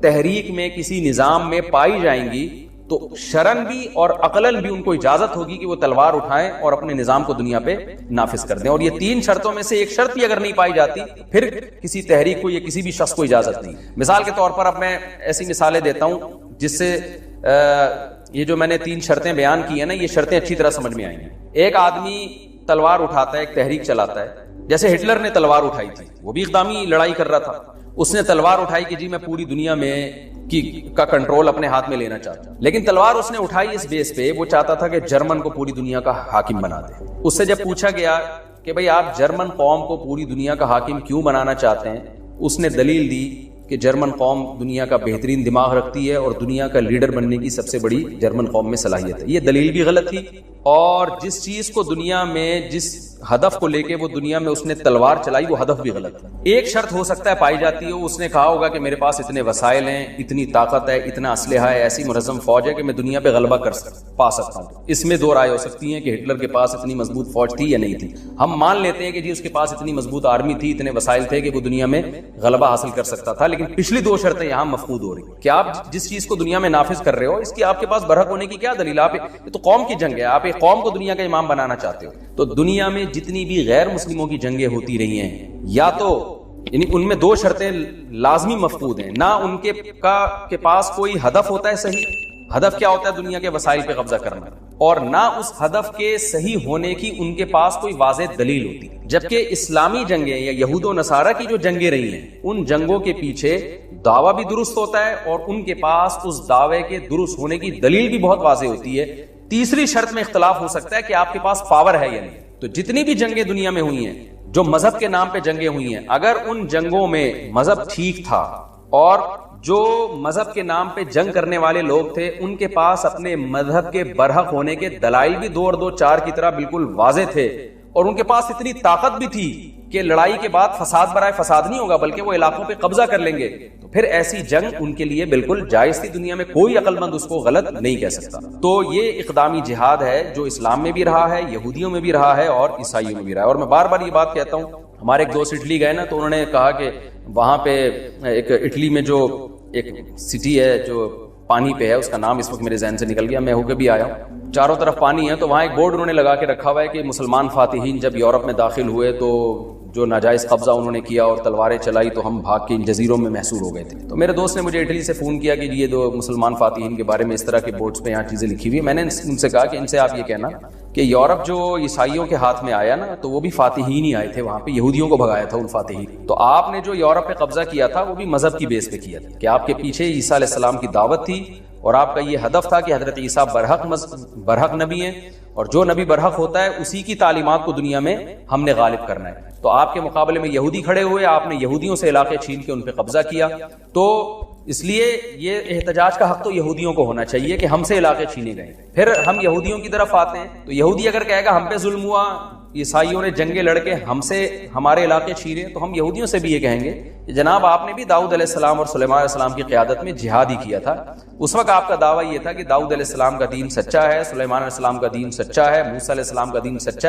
تحریک میں کسی نظام میں پائی جائیں گی تو شرعن بھی اور عقلاً بھی ان کو اجازت ہوگی کہ وہ تلوار اٹھائیں اور اپنے نظام کو دنیا پہ نافذ کر دیں. اور یہ 3 شرطوں میں سے ایک شرط بھی اگر نہیں پائی جاتی پھر کسی تحریک کو یا کسی بھی شخص کو اجازت نہیں. مثال کے طور پر اب میں ایسی مثالیں دیتا ہوں جس سے یہ جو میں نے 3 شرطیں بیان کی ہیں نا یہ شرطیں اچھی طرح سمجھ میں آئیں گی. ایک آدمی تلوار اٹھاتا ہے, ایک تحریک چلاتا ہے, جیسے ہٹلر نے تلوار اٹھائی تھی, وہ بھی اقدامی لڑائی کر رہا تھا. اس نے تلوار اٹھائی کہ جی میں پوری دنیا میں کا کنٹرول اپنے ہاتھ میں لینا چاہتا ہوں, لیکن تلوار اس نے اٹھائی اس بیس پہ وہ چاہتا تھا کہ جرمن کو پوری دنیا کا حاکم بنا دے. اس سے جب پوچھا گیا کہ بھئی آپ جرمن قوم کو پوری دنیا کا حاکم کیوں بنانا چاہتے ہیں, اس نے دلیل دی کہ جرمن قوم دنیا کا بہترین دماغ رکھتی ہے اور دنیا کا لیڈر بننے کی سب سے بڑی جرمن قوم میں صلاحیت ہے. یہ دلیل بھی غلط تھی, اور جس چیز کو دنیا میں جس ہدف کو لے کے وہ دنیا میں اس نے تلوار چلائی وہ ہدف بھی غلط ہے. ایک شرط ہو سکتا ہے پائی جاتی ہو, اس نے کہا ہوگا کہ میرے پاس اتنے وسائل ہیں, اتنی طاقت ہے, اتنا اسلحہ ہے, ایسی منظم فوج ہے کہ میں دنیا پہ غلبہ پا سکتا ہوں. اس میں 2 رائے ہو سکتی ہیں کہ ہٹلر کے پاس اتنی مضبوط فوج تھی یا نہیں تھی. ہم مان لیتے ہیں کہ جی اس کے پاس اتنی مضبوط آرمی تھی, اتنے وسائل تھے کہ وہ دنیا میں غلبہ حاصل کر سکتا تھا, لیکن پچھلی 2 شرطیں یہاں مفقود ہو رہی کہ آپ جس چیز کو دنیا میں نافذ کر رہے ہو اس کی آپ کے پاس برحق ہونے کی کیا دلیل. آپ یہ تو قوم کی جنگ ہے, آپ ایک قوم کو دنیا کا امام بنانا چاہتے ہو. تو دنیا میں جتنی بھی غیر مسلموں کی جنگیں ہوتی رہی ہیں یا تو یعنی ان میں 2 شرطیں لازمی مفقود ہیں, نہ ان کے پاس کوئی ہدف ہوتا ہے صحیح. ہدف کیا ہوتا ہے؟ دنیا کے وسائل پہ قبضہ کرنا, اور نہ اس ہدف کے صحیح ہونے کی ان کے پاس کوئی واضح دلیل ہوتی. جبکہ اسلامی جنگیں یا یہود و نصارہ کی جو جنگیں رہی ہیں ان جنگوں کے پیچھے دعویٰ بھی درست ہوتا ہے اور ان کے پاس اس دعوے کے درست ہونے کی دلیل بھی بہت واضح ہوتی ہے. تیسری شرط میں اختلاف ہو سکتا ہے کہ آپ کے پاس پاور ہے یا نہیں. تو جتنی بھی جنگیں دنیا میں ہوئی ہیں جو مذہب کے نام پہ جنگیں ہوئی ہیں, اگر ان جنگوں میں مذہب ٹھیک تھا اور جو مذہب کے نام پہ جنگ کرنے والے لوگ تھے ان کے پاس اپنے مذہب کے برحق ہونے کے دلائل بھی 2 اور 2 4 کی طرح بالکل واضح تھے, اور ان کے پاس اتنی طاقت بھی تھی کہ لڑائی کے بعد فساد برائے فساد نہیں ہوگا بلکہ وہ علاقوں پہ قبضہ کر لیں گے, تو پھر ایسی جنگ ان کے لیے بالکل جائز تھی. دنیا میں کوئی عقل مند اس کو غلط نہیں کہہ سکتا. تو یہ اقدامی جہاد ہے جو اسلام میں بھی رہا ہے, یہودیوں میں بھی رہا ہے اور عیسائیوں میں بھی رہا ہے. اور میں بار بار یہ بات کہتا ہوں, ہمارے ایک دوست اٹلی گئے نا تو انہوں نے کہا کہ وہاں پہ ایک اٹلی میں جو ایک سٹی ہے جو پانی پہ ہے, اس کا نام اس وقت میرے ذہن سے نکل گیا, میں ہو کے بھی آیا ہوں, چاروں طرف پانی ہے, تو وہاں ایک بورڈ انہوں نے لگا کے رکھا ہوا ہے کہ مسلمان فاتحین جب یورپ میں داخل ہوئے تو جو ناجائز قبضہ انہوں نے کیا اور تلواریں چلائی تو ہم بھاگ کے ان جزیروں میں محصور ہو گئے تھے. تو میرے دوست نے مجھے اٹلی سے فون کیا کہ یہ دو مسلمان فاتحین کے بارے میں اس طرح کے بورڈز پہ یہاں چیزیں لکھی ہوئی ہیں. میں نے ان سے کہا کہ ان سے آپ یہ کہنا کہ یورپ جو عیسائیوں کے ہاتھ میں آیا نا تو وہ بھی فاتحین ہی آئے تھے, وہاں پہ یہودیوں کو بھگایا تھا ان فاتحین. تو آپ نے جو یورپ پہ قبضہ کیا تھا وہ بھی مذہب کی بیس پہ کیا تھا کہ آپ کے پیچھے عیسیٰ علیہ السلام کی دعوت تھی اور آپ کا یہ ہدف تھا کہ حضرت عیسیٰ برحق نبی ہیں اور جو نبی برحق ہوتا ہے اسی کی تعلیمات کو دنیا میں ہم نے غالب کرنا ہے. تو آپ کے مقابلے میں یہودی کھڑے ہوئے, آپ نے یہودیوں سے علاقے چھین کے ان پہ قبضہ کیا. تو اس لیے یہ احتجاج کا حق تو یہودیوں کو ہونا چاہیے کہ ہم سے علاقے چھینے گئے. پھر ہم یہودیوں کی طرف آتے ہیں تو یہودی اگر کہے گا ہم پہ ظلم ہوا, عیسائیوں نے جنگیں لڑ کے ہم سے ہمارے علاقے چھینے, تو ہم یہودیوں سے بھی یہ کہیں گے کہ جناب آپ نے بھی داؤد علیہ السلام اور سلیمان علیہ السلام کی قیادت میں جہاد ہی کیا تھا. اس وقت آپ کا دعویٰ یہ تھا کہ داؤد علیہ السلام کا دین سچا ہے, سلیمان علیہ السلام کا دین سچا ہے, موسیٰ علیہ السلام کا دین سچا ہے.